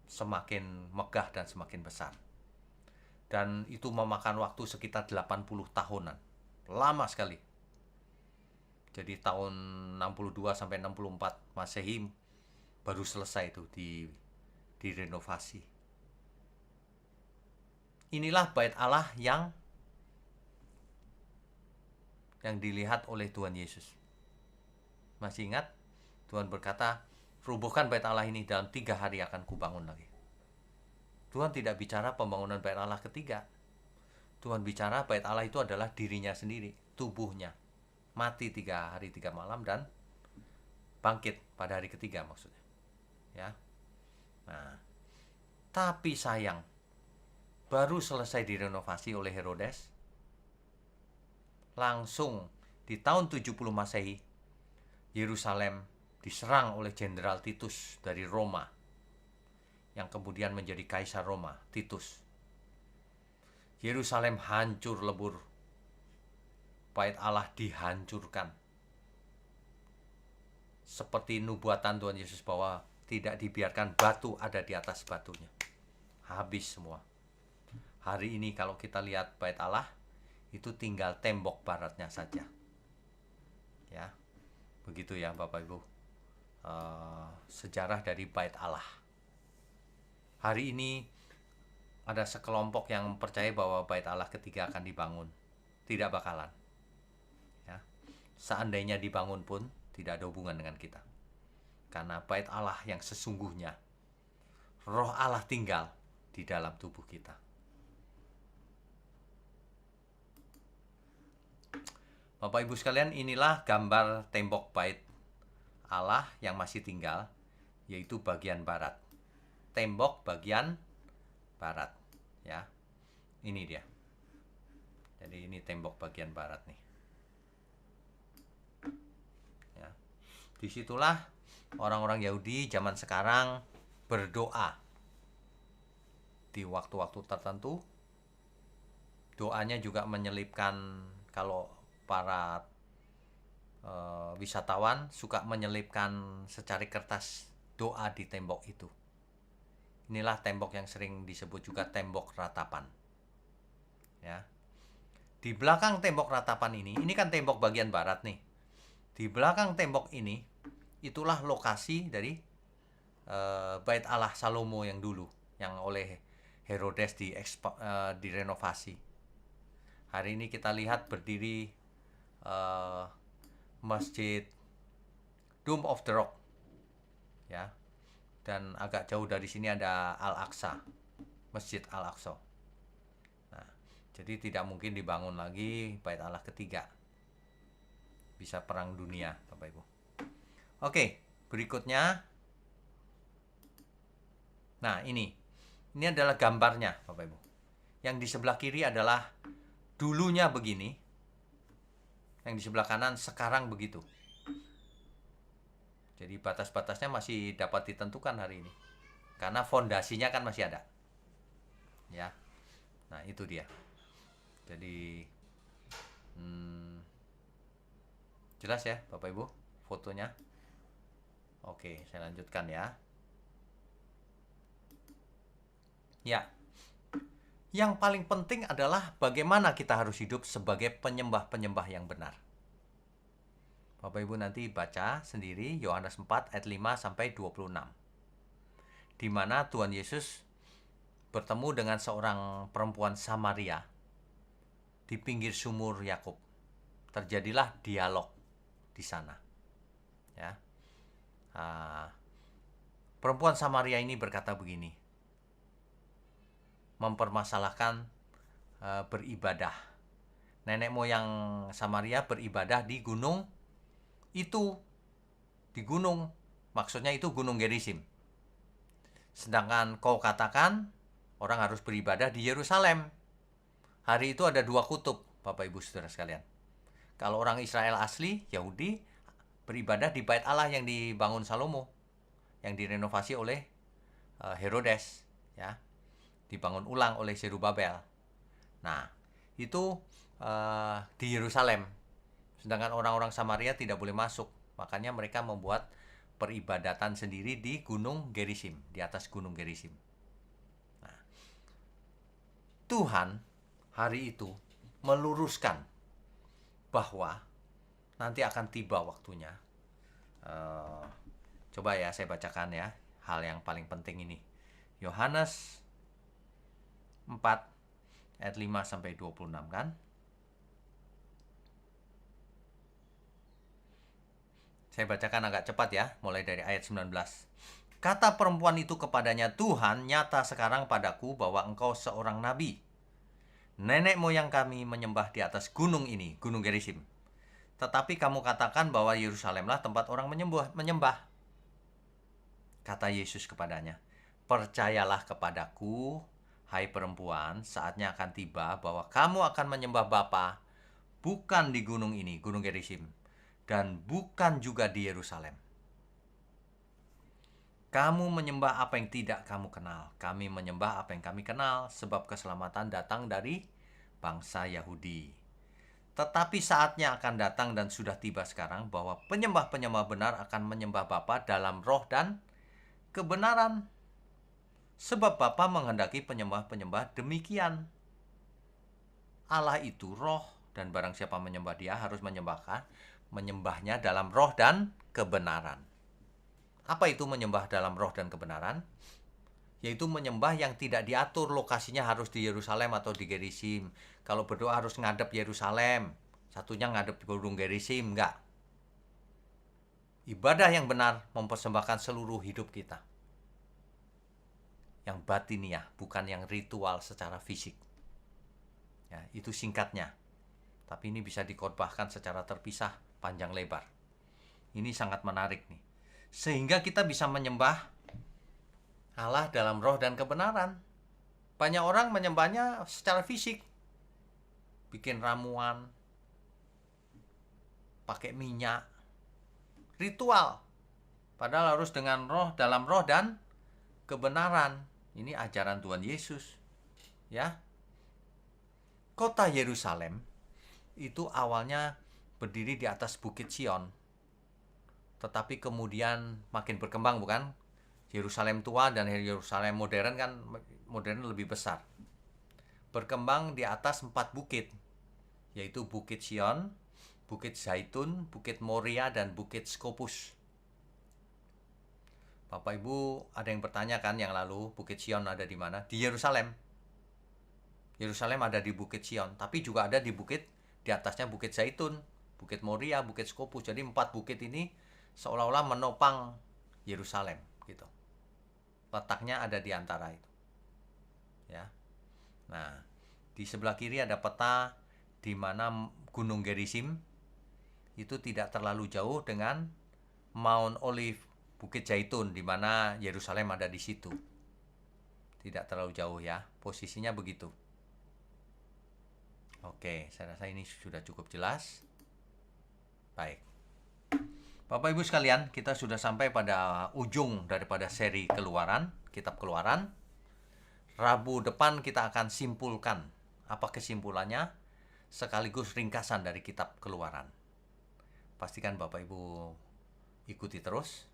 semakin megah dan semakin besar. Dan itu memakan waktu sekitar 80 tahunan. Lama sekali. Jadi tahun 62 sampai 64 Masehi baru selesai itu direnovasi. Inilah bait Allah yang dilihat oleh Tuhan Yesus. Masih ingat? Tuhan berkata, rubuhkan bait Allah ini dalam 3 hari akan kubangun lagi. Tuhan tidak bicara pembangunan bait Allah ketiga. Tuhan bicara bait Allah itu adalah dirinya sendiri, tubuhnya. Mati 3 hari 3 malam dan bangkit pada hari ketiga maksudnya. Ya. Nah, tapi sayang, baru selesai direnovasi oleh Herodes. Langsung di tahun 70 Masehi, Yerusalem diserang oleh Jenderal Titus dari Roma, yang kemudian menjadi Kaisar Roma, Titus. Yerusalem hancur lebur. Bait Allah dihancurkan. Seperti nubuatan Tuhan Yesus bahwa tidak dibiarkan batu ada di atas batunya. Habis semua. Hari ini kalau kita lihat bait Allah, itu tinggal tembok baratnya saja. Ya, begitu ya Bapak Ibu. Sejarah dari bait Allah. Hari ini ada sekelompok yang percaya bahwa bait Allah ketiga akan dibangun. Tidak bakalan. Ya. Seandainya dibangun pun tidak ada hubungan dengan kita. Karena bait Allah yang sesungguhnya, Roh Allah tinggal di dalam tubuh kita. Bapak Ibu sekalian, inilah gambar tembok bait Allah yang masih tinggal, yaitu bagian barat. tembok bagian barat, ya. Ini dia. Jadi ini tembok bagian barat nih. Ya. Disitulah orang-orang Yahudi zaman sekarang berdoa di waktu-waktu tertentu. Doanya juga menyelipkan, kalau para wisatawan suka menyelipkan secari kertas doa di tembok itu. Inilah tembok yang sering disebut juga tembok ratapan. Ya. Di belakang tembok ratapan ini kan tembok bagian barat nih. Di belakang tembok ini, itulah lokasi dari Bait Allah Salomo yang dulu, yang oleh Herodes direnovasi. Hari ini kita lihat berdiri Masjid Dome of the Rock, ya. Dan agak jauh dari sini ada Al-Aqsa, Masjid Al-Aqsa. Nah, jadi tidak mungkin dibangun lagi Bait Allah ketiga. Bisa perang dunia, Bapak Ibu. Oke, berikutnya. Nah, ini adalah gambarnya, Bapak Ibu. Yang di sebelah kiri adalah dulunya begini. Yang di sebelah kanan sekarang begitu. Jadi batas-batasnya masih dapat ditentukan hari ini. Karena fondasinya kan masih ada. Ya. Nah, itu dia. Jadi jelas ya, Bapak Ibu, fotonya. Oke, saya lanjutkan ya. Ya. Yang paling penting adalah bagaimana kita harus hidup sebagai penyembah-penyembah yang benar. Bapak Ibu nanti baca sendiri Yohanes 4 ayat 5 sampai 26. Di mana Tuhan Yesus bertemu dengan seorang perempuan Samaria di pinggir sumur Yakub. Terjadilah dialog di sana. Ya. Perempuan Samaria ini berkata begini, mempermasalahkan beribadah. Nenek moyang Samaria beribadah di gunung itu, di gunung, maksudnya itu Gunung Gerizim. Sedangkan kau katakan orang harus beribadah di Yerusalem. Hari itu ada dua kutub, Bapak Ibu Saudara sekalian. Kalau orang Israel asli, Yahudi, beribadah di Bait Allah yang dibangun Salomo, yang direnovasi oleh Herodes, ya, dibangun ulang oleh Zerubabel. Nah, itu di Yerusalem. Sedangkan orang-orang Samaria tidak boleh masuk. Makanya mereka membuat peribadatan sendiri di Gunung Gerizim, di atas Gunung Gerizim. Nah, Tuhan hari itu meluruskan bahwa nanti akan tiba waktunya. Coba ya saya bacakan ya, hal yang paling penting ini. Yohanes 4 ayat 5 sampai 26 kan? Saya bacakan agak cepat ya, mulai dari ayat 19. Kata perempuan itu kepadanya, Tuhan, nyata sekarang padaku bahwa engkau seorang nabi. Nenek moyang kami menyembah di atas gunung ini, Gunung Gerizim. Tetapi kamu katakan bahwa Yerusalemlah tempat orang menyembah. Kata Yesus kepadanya, percayalah kepadaku, hai perempuan, saatnya akan tiba bahwa kamu akan menyembah Bapa, bukan di gunung ini, Gunung Gerizim, dan bukan juga di Yerusalem. Kamu menyembah apa yang tidak kamu kenal. Kami menyembah apa yang kami kenal, sebab keselamatan datang dari bangsa Yahudi. Tetapi saatnya akan datang dan sudah tiba sekarang bahwa penyembah-penyembah benar akan menyembah Bapa dalam roh dan kebenaran. Sebab Bapa menghendaki penyembah-penyembah demikian. Allah itu roh, dan barang siapa menyembah Dia harus menyembahnya dalam roh dan kebenaran. Apa itu menyembah dalam roh dan kebenaran? Yaitu menyembah yang tidak diatur lokasinya harus di Yerusalem atau di Gerizim. Kalau berdoa harus ngadep Yerusalem, satunya ngadep di Gunung Gerizim, enggak. Ibadah yang benar mempersembahkan seluruh hidup kita. Yang batiniah, bukan yang ritual secara fisik. Ya, itu singkatnya. Tapi ini bisa dikhotbahkan secara terpisah, panjang lebar. Ini sangat menarik nih. Sehingga kita bisa menyembah Allah dalam roh dan kebenaran. Banyak orang menyembahnya secara fisik, bikin ramuan, pakai minyak, ritual. Padahal harus dengan roh, dalam roh dan kebenaran. Ini ajaran Tuhan Yesus. Ya. Kota Yerusalem itu awalnya berdiri di atas Bukit Sion. Tetapi kemudian makin berkembang, bukan? Yerusalem tua dan Yerusalem modern kan, modern lebih besar. Berkembang di atas 4 bukit, yaitu Bukit Sion, Bukit Zaitun, Bukit Moria, dan Bukit Skopus. Bapak Ibu ada yang bertanya kan yang lalu, Bukit Sion ada di mana? Di Yerusalem. Yerusalem ada di Bukit Sion, tapi juga ada di atasnya Bukit Zaitun, Bukit Moria, Bukit Skopus. Jadi 4 bukit ini seolah-olah menopang Yerusalem gitu. Letaknya ada di antara itu. Ya. Nah, di sebelah kiri ada peta di mana Gunung Gerizim itu tidak terlalu jauh dengan Mount Olive, Bukit Zaitun, di mana Yerusalem ada di situ. Tidak terlalu jauh ya, posisinya begitu. Oke, saya rasa ini sudah cukup jelas. Baik. Bapak Ibu sekalian, kita sudah sampai pada ujung daripada seri Keluaran, Kitab Keluaran. Rabu depan kita akan simpulkan apa kesimpulannya, sekaligus ringkasan dari Kitab Keluaran. Pastikan Bapak Ibu ikuti terus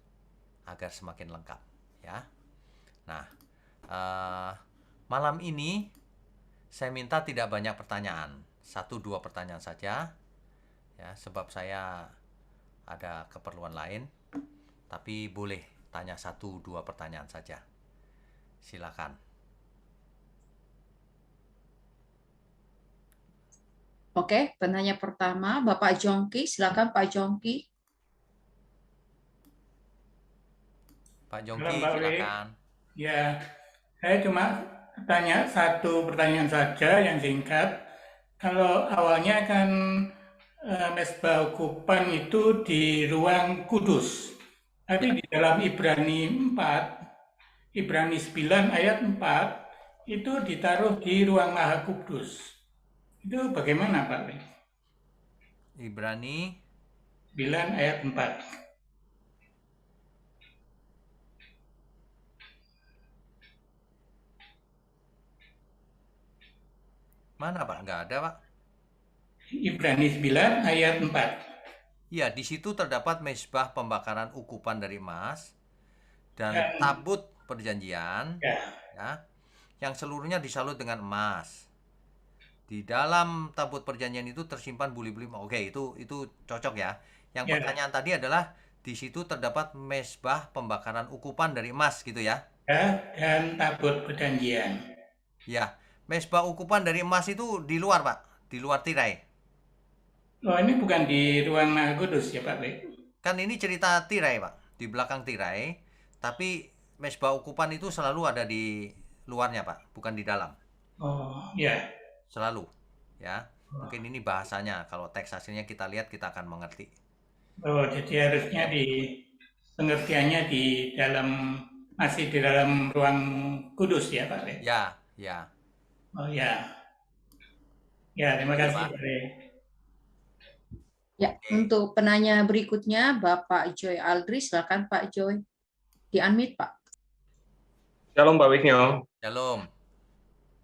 agar semakin lengkap ya. Nah, malam ini saya minta tidak banyak pertanyaan, 1-2 pertanyaan saja ya, sebab saya ada keperluan lain. Tapi boleh tanya 1-2 pertanyaan saja. Silakan. Oke, penanya pertama Bapak Jongki, silakan Pak Jongki. Pak Halo Jongki, Mbak Wi. silakan. Ya, saya cuma tanya satu pertanyaan saja yang singkat. Kalau awalnya kan Mesbah Kupan itu di ruang kudus, tapi Ya. di dalam Ibrani 4, Ibrani 9 ayat 4, itu ditaruh di ruang Maha Kudus. Itu bagaimana Pak Wi? Ibrani 9 ayat 4. mana Pak? Nggak ada Pak. Ibrani 9 ayat 4. Ya, di situ terdapat mezbah pembakaran ukupan dari emas dan Dan tabut perjanjian ya, ya, yang seluruhnya disalut dengan emas. Di dalam tabut perjanjian itu tersimpan buli-buli. Oke, itu cocok ya. Yang ya, pertanyaan tadi adalah di situ terdapat mezbah pembakaran ukupan dari emas gitu ya. ya, dan tabut perjanjian. Ya, mezbah ukupan dari emas itu di luar, Pak. Di luar tirai. Oh, ini bukan di ruang Maha Kudus ya Pak Bek? Kan ini cerita tirai, Pak. Di belakang tirai. Tapi mezbah ukupan itu selalu ada di luarnya, Pak. Bukan di dalam. Oh, ya. Selalu. Ya. Mungkin ini bahasanya. Kalau teks aslinya kita lihat, kita akan mengerti. Oh, jadi harusnya di pengertiannya di dalam masih di dalam ruang kudus ya Pak Bek? Ya, ya. Oh ya. Ya, terima Ya, kasih Pak. Pak Bek. Ya, untuk penanya berikutnya Bapak Joy Aldri, silakan Pak Joy. Di-unmute Pak. Shalom Pak Wisnu. Shalom.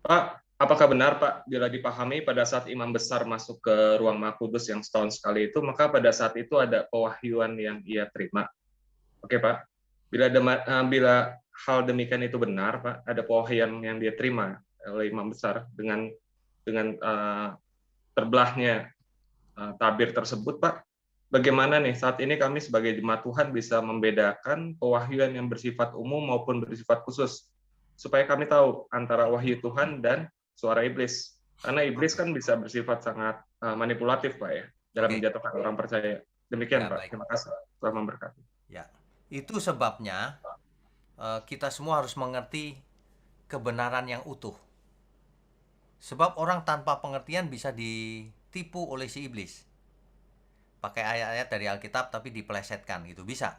Pak, apakah benar Pak, bila dipahami pada saat imam besar masuk ke ruang Maha Kudus yang setahun sekali itu, maka pada saat itu ada pewahyuan yang ia terima? Oke Pak, bila hal demikian itu benar Pak, ada pewahyuan yang dia terima oleh imam besar dengan terbelahnya tabir tersebut Pak, bagaimana nih saat ini kami sebagai jemaat Tuhan bisa membedakan pewahyuan yang bersifat umum maupun bersifat khusus, supaya kami tahu antara wahyu Tuhan dan suara iblis. Karena iblis kan bisa bersifat sangat manipulatif Pak ya, dalam menjatuhkan orang percaya. Demikian Ya, Pak, baik. terima kasih. Tuhan memberkati. Ya, itu sebabnya kita semua harus mengerti kebenaran yang utuh. Sebab orang tanpa pengertian bisa ditipu oleh si iblis. Pakai ayat-ayat dari Alkitab tapi dipelesetkan gitu, bisa.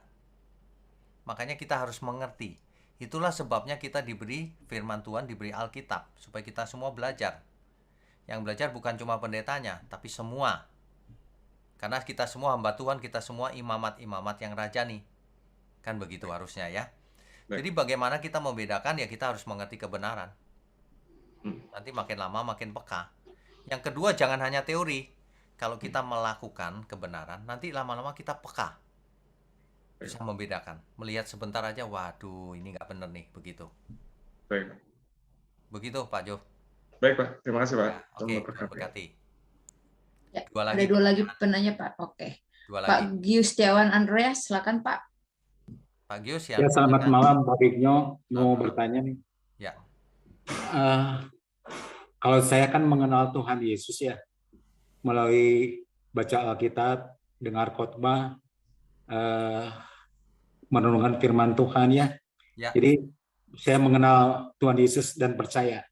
Makanya kita harus mengerti. Itulah sebabnya kita diberi firman Tuhan, diberi Alkitab, supaya kita semua belajar. Yang belajar bukan cuma pendetanya, tapi semua. Karena kita semua hamba Tuhan, kita semua imamat-imamat yang rajani. Kan begitu harusnya ya. Baik. Jadi bagaimana kita membedakan, ya kita harus mengerti kebenaran. Nanti makin lama makin peka. Yang kedua, jangan hanya teori. Kalau kita melakukan kebenaran, nanti lama-lama kita peka. Bisa membedakan. Melihat sebentar aja, waduh ini nggak bener nih, begitu. Baik. Begitu Pak Jo. Baik, Pak. Terima kasih, Pak. Ya, oke, Tuhan Tuhan memberkati. berkati. Ya, Dua ada lagi. dua lagi penanya Pak. Oke. Dua Pak lagi. Gius Setiawan Andreas, silakan Pak. Pak Gius Ya, yang selamat malam Pak Bigno. Mau Selamat bertanya nih. Ya. Eh, kalau saya kan mengenal Tuhan Yesus ya, melalui baca Alkitab, dengar khotbah, merenungkan firman Tuhan ya. Ya. Jadi saya mengenal Tuhan Yesus dan percaya.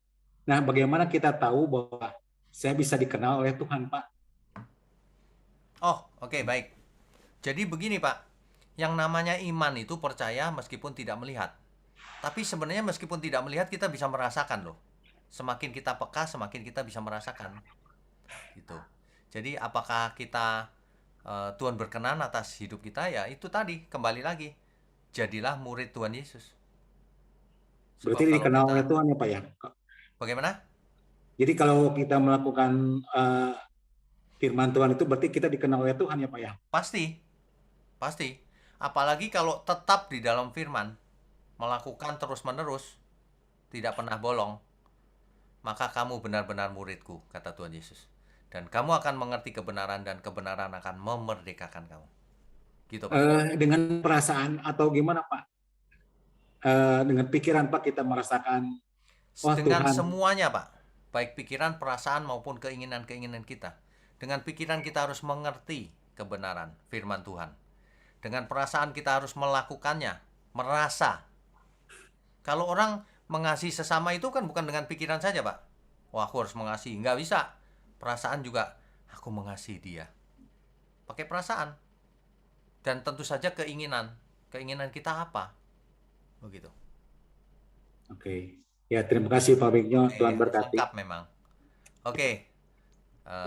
Nah, bagaimana kita tahu bahwa saya bisa dikenal oleh Tuhan, Pak? Oh, oke, baik. Jadi begini Pak, yang namanya iman itu percaya meskipun tidak melihat. Tapi sebenarnya meskipun tidak melihat kita bisa merasakan loh. Semakin kita peka, semakin kita bisa merasakan. Gitu. Jadi apakah kita Tuhan berkenan atas hidup kita, ya itu tadi, kembali lagi. Jadilah murid Tuhan Yesus. Sebab Berarti kalau dikenal kita- oleh Tuhan ya, Pak ya? Bagaimana? Jadi kalau kita melakukan firman Tuhan itu berarti kita dikenal oleh Tuhan ya, Pak ya? Pasti. Pasti. Apalagi kalau tetap di dalam firman, melakukan terus-menerus, tidak pernah bolong, maka kamu benar-benar muridku, kata Tuhan Yesus. Dan kamu akan mengerti kebenaran, dan kebenaran akan memerdekakan kamu. Gitu Pak. Dengan perasaan atau gimana, Pak? Dengan pikiran, Pak, kita merasakan, wah, Dengan Tuhan. semuanya Pak. Baik pikiran, perasaan, maupun keinginan-keinginan kita. Dengan pikiran kita harus mengerti kebenaran firman Tuhan. Dengan perasaan kita harus melakukannya, merasa. Kalau orang mengasihi sesama itu kan bukan dengan pikiran saja Pak. Wah, aku harus mengasihi. Nggak bisa. Perasaan juga, aku mengasihi dia. Pakai perasaan. Dan tentu saja keinginan. Keinginan kita apa? Begitu. Oke. Ya, terima kasih Pak Bigno. Oke, Tuhan berkati. lengkap memang. Oke.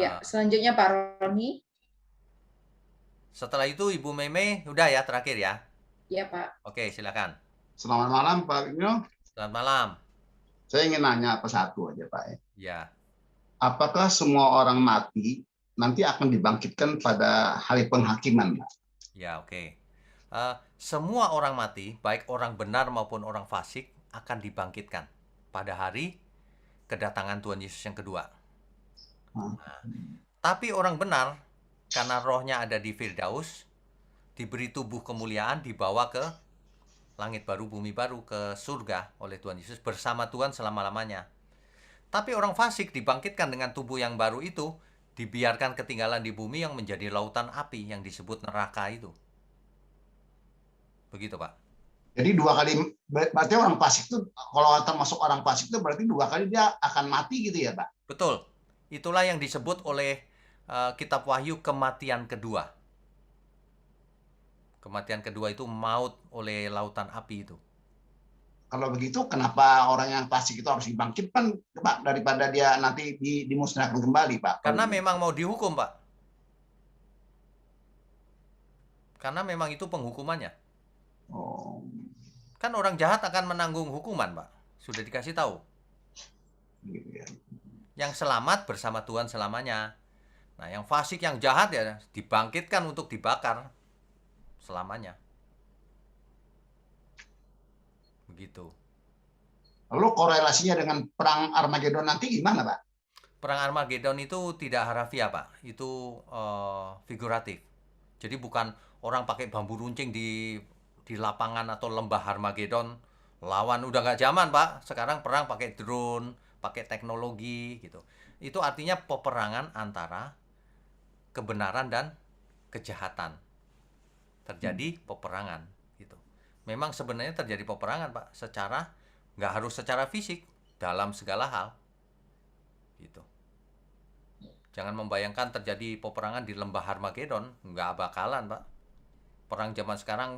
Ya, selanjutnya Pak Roni. Setelah itu Ibu Meme, udah ya terakhir ya. Ya Pak. Oke, silakan. Selamat malam Pak Bigno. Selamat malam. Saya ingin nanya apa satu aja Pak. Ya. Apakah semua orang mati nanti akan dibangkitkan pada hari penghakiman? Pak? Ya, oke. Semua orang mati, baik orang benar maupun orang fasik, akan dibangkitkan pada hari kedatangan Tuhan Yesus yang kedua. Nah, tapi orang benar, karena rohnya ada di Firdaus, diberi tubuh kemuliaan, dibawa ke langit baru, bumi baru, ke surga oleh Tuhan Yesus bersama Tuhan selama-lamanya. Tapi orang fasik dibangkitkan dengan tubuh yang baru itu, dibiarkan ketinggalan di bumi yang menjadi lautan api yang disebut neraka itu. Begitu Pak. Jadi dua kali, berarti orang fasik itu, kalau termasuk orang fasik itu berarti dua kali dia akan mati gitu ya Pak? Betul. Itulah yang disebut oleh kitab Wahyu kematian kedua. Kematian kedua itu maut oleh lautan api itu. Kalau begitu kenapa orang yang fasik itu harus dibangkitkan Pak daripada dia nanti dimusnahkan kembali Pak? Karena memang mau dihukum Pak. Karena memang itu penghukumannya. Oh. Kan orang jahat akan menanggung hukuman Pak. Sudah dikasih tahu. Gitu ya. Yang selamat bersama Tuhan selamanya. Nah, yang fasik, yang jahat ya dibangkitkan untuk dibakar selamanya. Begitu. Lalu korelasinya dengan perang Armageddon nanti gimana Pak? Perang Armageddon itu tidak harafiah Pak. Itu figuratif. Jadi bukan orang pakai bambu runcing di lapangan atau lembah Armageddon lawan, udah nggak zaman Pak. Sekarang perang pakai drone, pakai teknologi gitu. Itu artinya peperangan antara kebenaran dan kejahatan. Terjadi peperangan gitu. Memang sebenarnya terjadi peperangan Pak, secara nggak harus secara fisik, dalam segala hal gitu. Jangan membayangkan terjadi peperangan di lembah Armageddon, nggak bakalan Pak. Perang zaman sekarang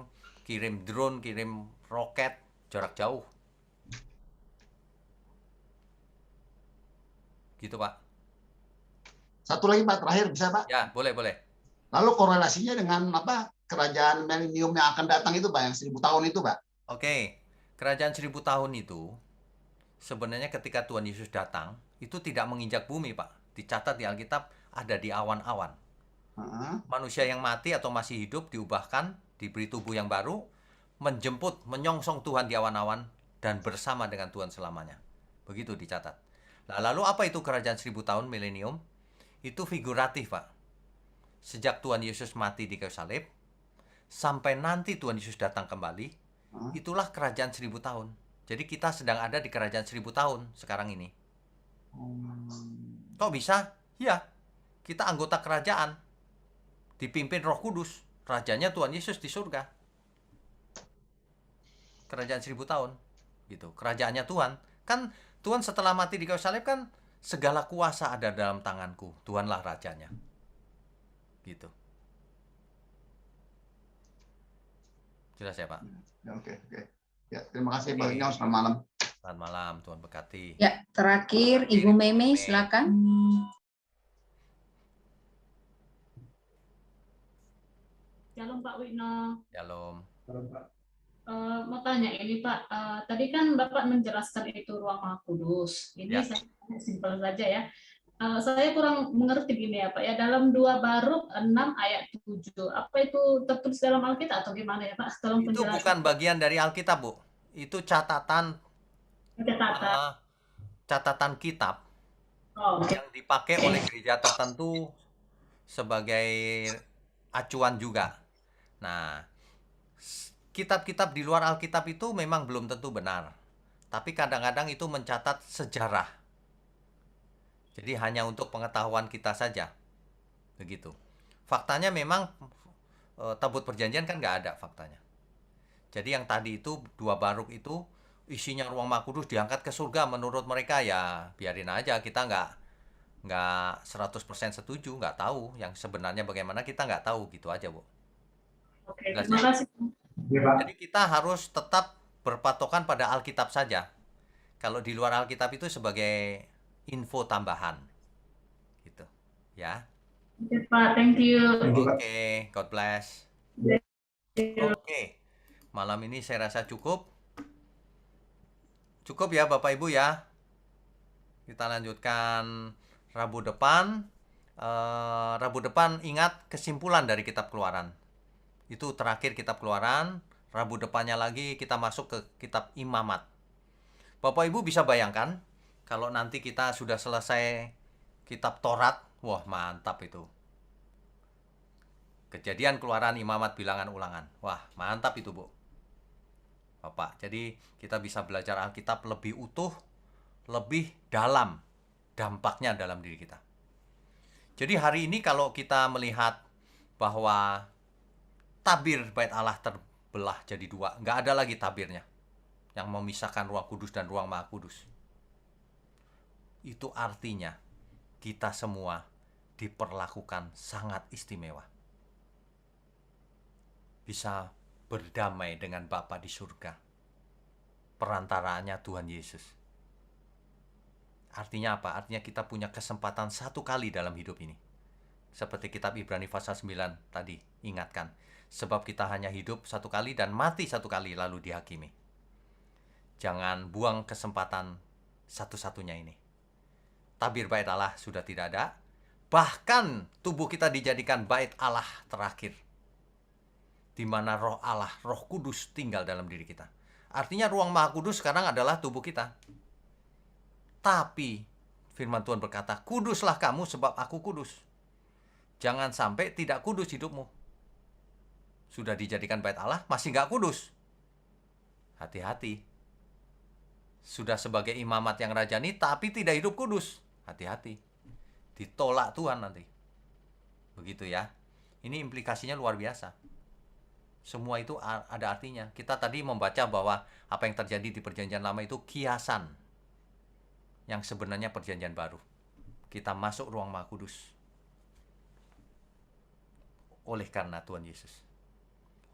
kirim drone, kirim roket, jarak jauh. Gitu, Pak. Satu lagi Pak, terakhir bisa Pak? Ya, boleh, boleh. Lalu korelasinya dengan apa? Kerajaan milenium yang akan datang itu Pak, yang 1000 tahun itu Pak. Oke, kerajaan 1000 tahun itu sebenarnya ketika Tuhan Yesus datang itu tidak menginjak bumi, Pak. Dicatat di Alkitab ada di awan-awan. Manusia yang mati atau masih hidup diubahkan, diberi tubuh yang baru, menjemput, menyongsong Tuhan di awan-awan dan bersama dengan Tuhan selamanya. Begitu dicatat. Nah, lalu apa itu kerajaan 1000 tahun milenium? Itu figuratif, Pak. Sejak Tuhan Yesus mati di kayu salib sampai nanti Tuhan Yesus datang kembali, itulah kerajaan 1000 tahun. Jadi kita sedang ada di kerajaan 1000 tahun sekarang ini. Kok bisa? Ya, kita anggota kerajaan, dipimpin Roh Kudus. Rajanya Tuhan Yesus di surga. Kerajaan 1000 tahun. Gitu. Kerajaannya Tuhan. Kan Tuhan setelah mati di kayu salib kan segala kuasa ada dalam tanganku. Tuhanlah rajanya. Gitu. Jelas ya, Pak? Oke. Ya, terima kasih Pak Inyong, selamat malam. Selamat malam, Tuhan berkati. Ya, terakhir Ibu Meme, silakan. Shalom Pak Wino. Shalom. Mau tanya ini Pak, tadi kan Bapak menjelaskan itu ruang Maha Kudus. Ini Ya. saya simpel saja ya. Saya kurang mengerti gini ya Pak ya, dalam 2 Baruk 6 ayat 7, apa itu tertulis dalam Alkitab atau gimana ya Pak? Tolong Itu penjelasan. bukan bagian dari Alkitab, Bu. Itu catatan catatan kitab Oh, yang dipakai oleh gereja tertentu sebagai acuan juga. Nah, kitab-kitab di luar Alkitab itu memang belum tentu benar. Tapi kadang-kadang itu mencatat sejarah. Jadi hanya untuk pengetahuan kita saja. Begitu. Faktanya memang tabut perjanjian kan nggak ada faktanya. Jadi yang tadi itu 2 Baruk itu isinya ruang Maha Kudus diangkat ke surga menurut mereka, ya biarin aja, kita nggak 100% setuju, nggak tahu yang sebenarnya bagaimana, kita nggak tahu, gitu aja, Bu. oke, Jelas terima ya? kasih. Jadi kita harus tetap berpatokan pada Alkitab saja. Kalau di luar Alkitab itu sebagai info tambahan. Gitu. Ya. Oke Pak, thank you. Oke, God bless. Oke. Malam ini saya rasa cukup. Cukup ya Bapak Ibu ya. Kita lanjutkan Rabu depan. Rabu depan ingat kesimpulan dari kitab Keluaran. Itu terakhir kitab Keluaran. Rabu depannya lagi kita masuk ke kitab Imamat. Bapak Ibu bisa bayangkan kalau nanti kita sudah selesai kitab Taurat, wah mantap itu. Kejadian, Keluaran, Imamat, Bilangan, Ulangan. Wah, mantap itu, Bu. Bapak, jadi kita bisa belajar Alkitab lebih utuh, lebih dalam dampaknya dalam diri kita. Jadi hari ini kalau kita melihat bahwa tabir bait Allah terbelah jadi 2, nggak ada lagi tabirnya yang memisahkan ruang kudus dan ruang Maha Kudus. Itu artinya kita semua diperlakukan sangat istimewa. Bisa berdamai dengan Bapa di surga. Perantaranya Tuhan Yesus. Artinya apa? Artinya kita punya kesempatan 1 kali dalam hidup ini. Seperti kitab Ibrani pasal 9 tadi ingatkan. Sebab kita hanya hidup 1 kali dan mati 1 kali lalu dihakimi. Jangan buang kesempatan satu-satunya ini. Tabir bait Allah sudah tidak ada. Bahkan tubuh kita dijadikan bait Allah terakhir. Di mana roh Allah, Roh Kudus tinggal dalam diri kita. Artinya ruang Maha Kudus sekarang adalah tubuh kita. Tapi firman Tuhan berkata, kuduslah kamu sebab aku kudus. Jangan sampai tidak kudus hidupmu. Sudah dijadikan bait Allah, masih nggak kudus. Hati-hati. Sudah sebagai imamat yang rajani, tapi tidak hidup kudus. Hati-hati. Ditolak Tuhan nanti. Begitu ya. Ini implikasinya luar biasa. Semua itu ada artinya. Kita tadi membaca bahwa apa yang terjadi di perjanjian lama itu kiasan. Yang sebenarnya perjanjian baru. Kita masuk ruang Maha Kudus. Oleh karena Tuhan Yesus.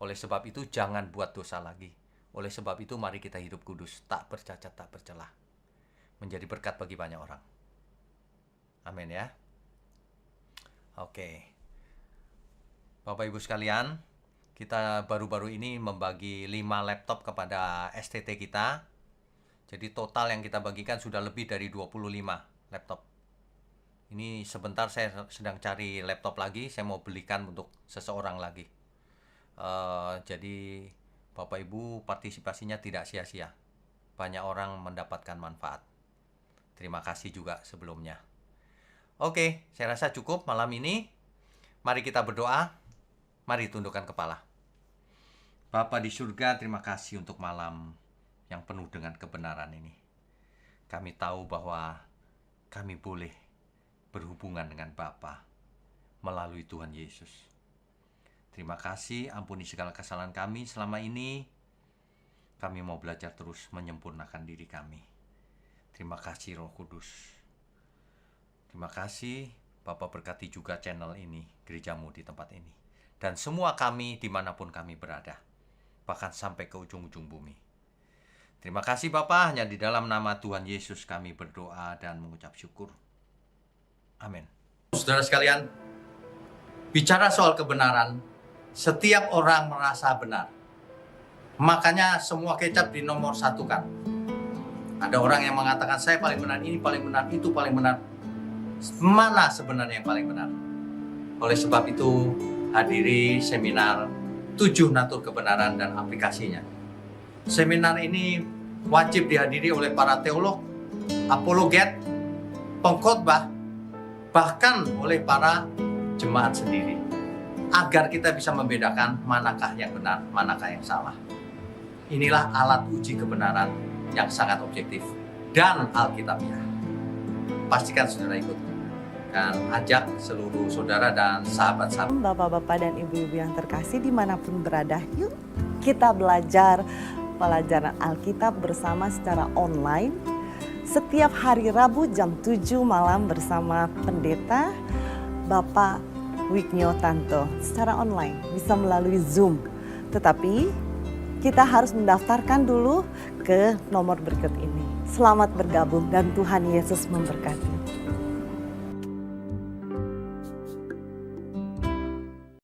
Oleh sebab itu jangan buat dosa lagi. Oleh sebab itu mari kita hidup kudus, tak bercacat, tak bercelah. Menjadi berkat bagi banyak orang. Amin ya. Oke. Bapak Ibu sekalian, kita baru-baru ini membagi 5 laptop kepada STT kita. Jadi total yang kita bagikan sudah lebih dari 25 laptop. Ini sebentar saya sedang cari laptop lagi, saya mau belikan untuk seseorang lagi. Jadi Bapak Ibu partisipasinya tidak sia-sia. Banyak orang mendapatkan manfaat. Terima kasih juga sebelumnya. Oke, saya rasa cukup malam ini. Mari kita berdoa. Mari tundukkan kepala. Bapa di surga, terima kasih untuk malam yang penuh dengan kebenaran ini. Kami tahu bahwa kami boleh berhubungan dengan Bapa melalui Tuhan Yesus. Terima kasih, ampuni segala kesalahan kami selama ini. Kami mau belajar terus menyempurnakan diri kami. Terima kasih Roh Kudus. Terima kasih, Bapak berkati juga channel ini, gerejamu di tempat ini. Dan semua kami dimanapun kami berada, bahkan sampai ke ujung-ujung bumi. Terima kasih Bapa, hanya di dalam nama Tuhan Yesus kami berdoa dan mengucap syukur. Amin. Saudara sekalian, bicara soal kebenaran, setiap orang merasa benar. Makanya semua kecap dinomor satukan. Ada orang yang mengatakan saya paling benar, ini paling benar, itu paling benar. Mana sebenarnya yang paling benar? Oleh sebab itu, hadiri seminar 7 natur kebenaran dan aplikasinya. Seminar ini wajib dihadiri oleh para teolog, apologet, pengkhotbah, bahkan oleh para jemaat sendiri. Agar kita bisa membedakan manakah yang benar, manakah yang salah. Inilah alat uji kebenaran yang sangat objektif dan alkitabiah. Pastikan saudara ikut. Dan ajak seluruh saudara dan sahabat-sahabat. Bapak-bapak dan ibu-ibu yang terkasih dimanapun berada, yuk kita belajar pelajaran Alkitab bersama secara online. Setiap hari Rabu jam 7 malam bersama pendeta Bapak Wignio Tanto secara online, bisa melalui Zoom. Tetapi kita harus mendaftarkan dulu ke nomor berikut ini. Selamat bergabung dan Tuhan Yesus memberkati.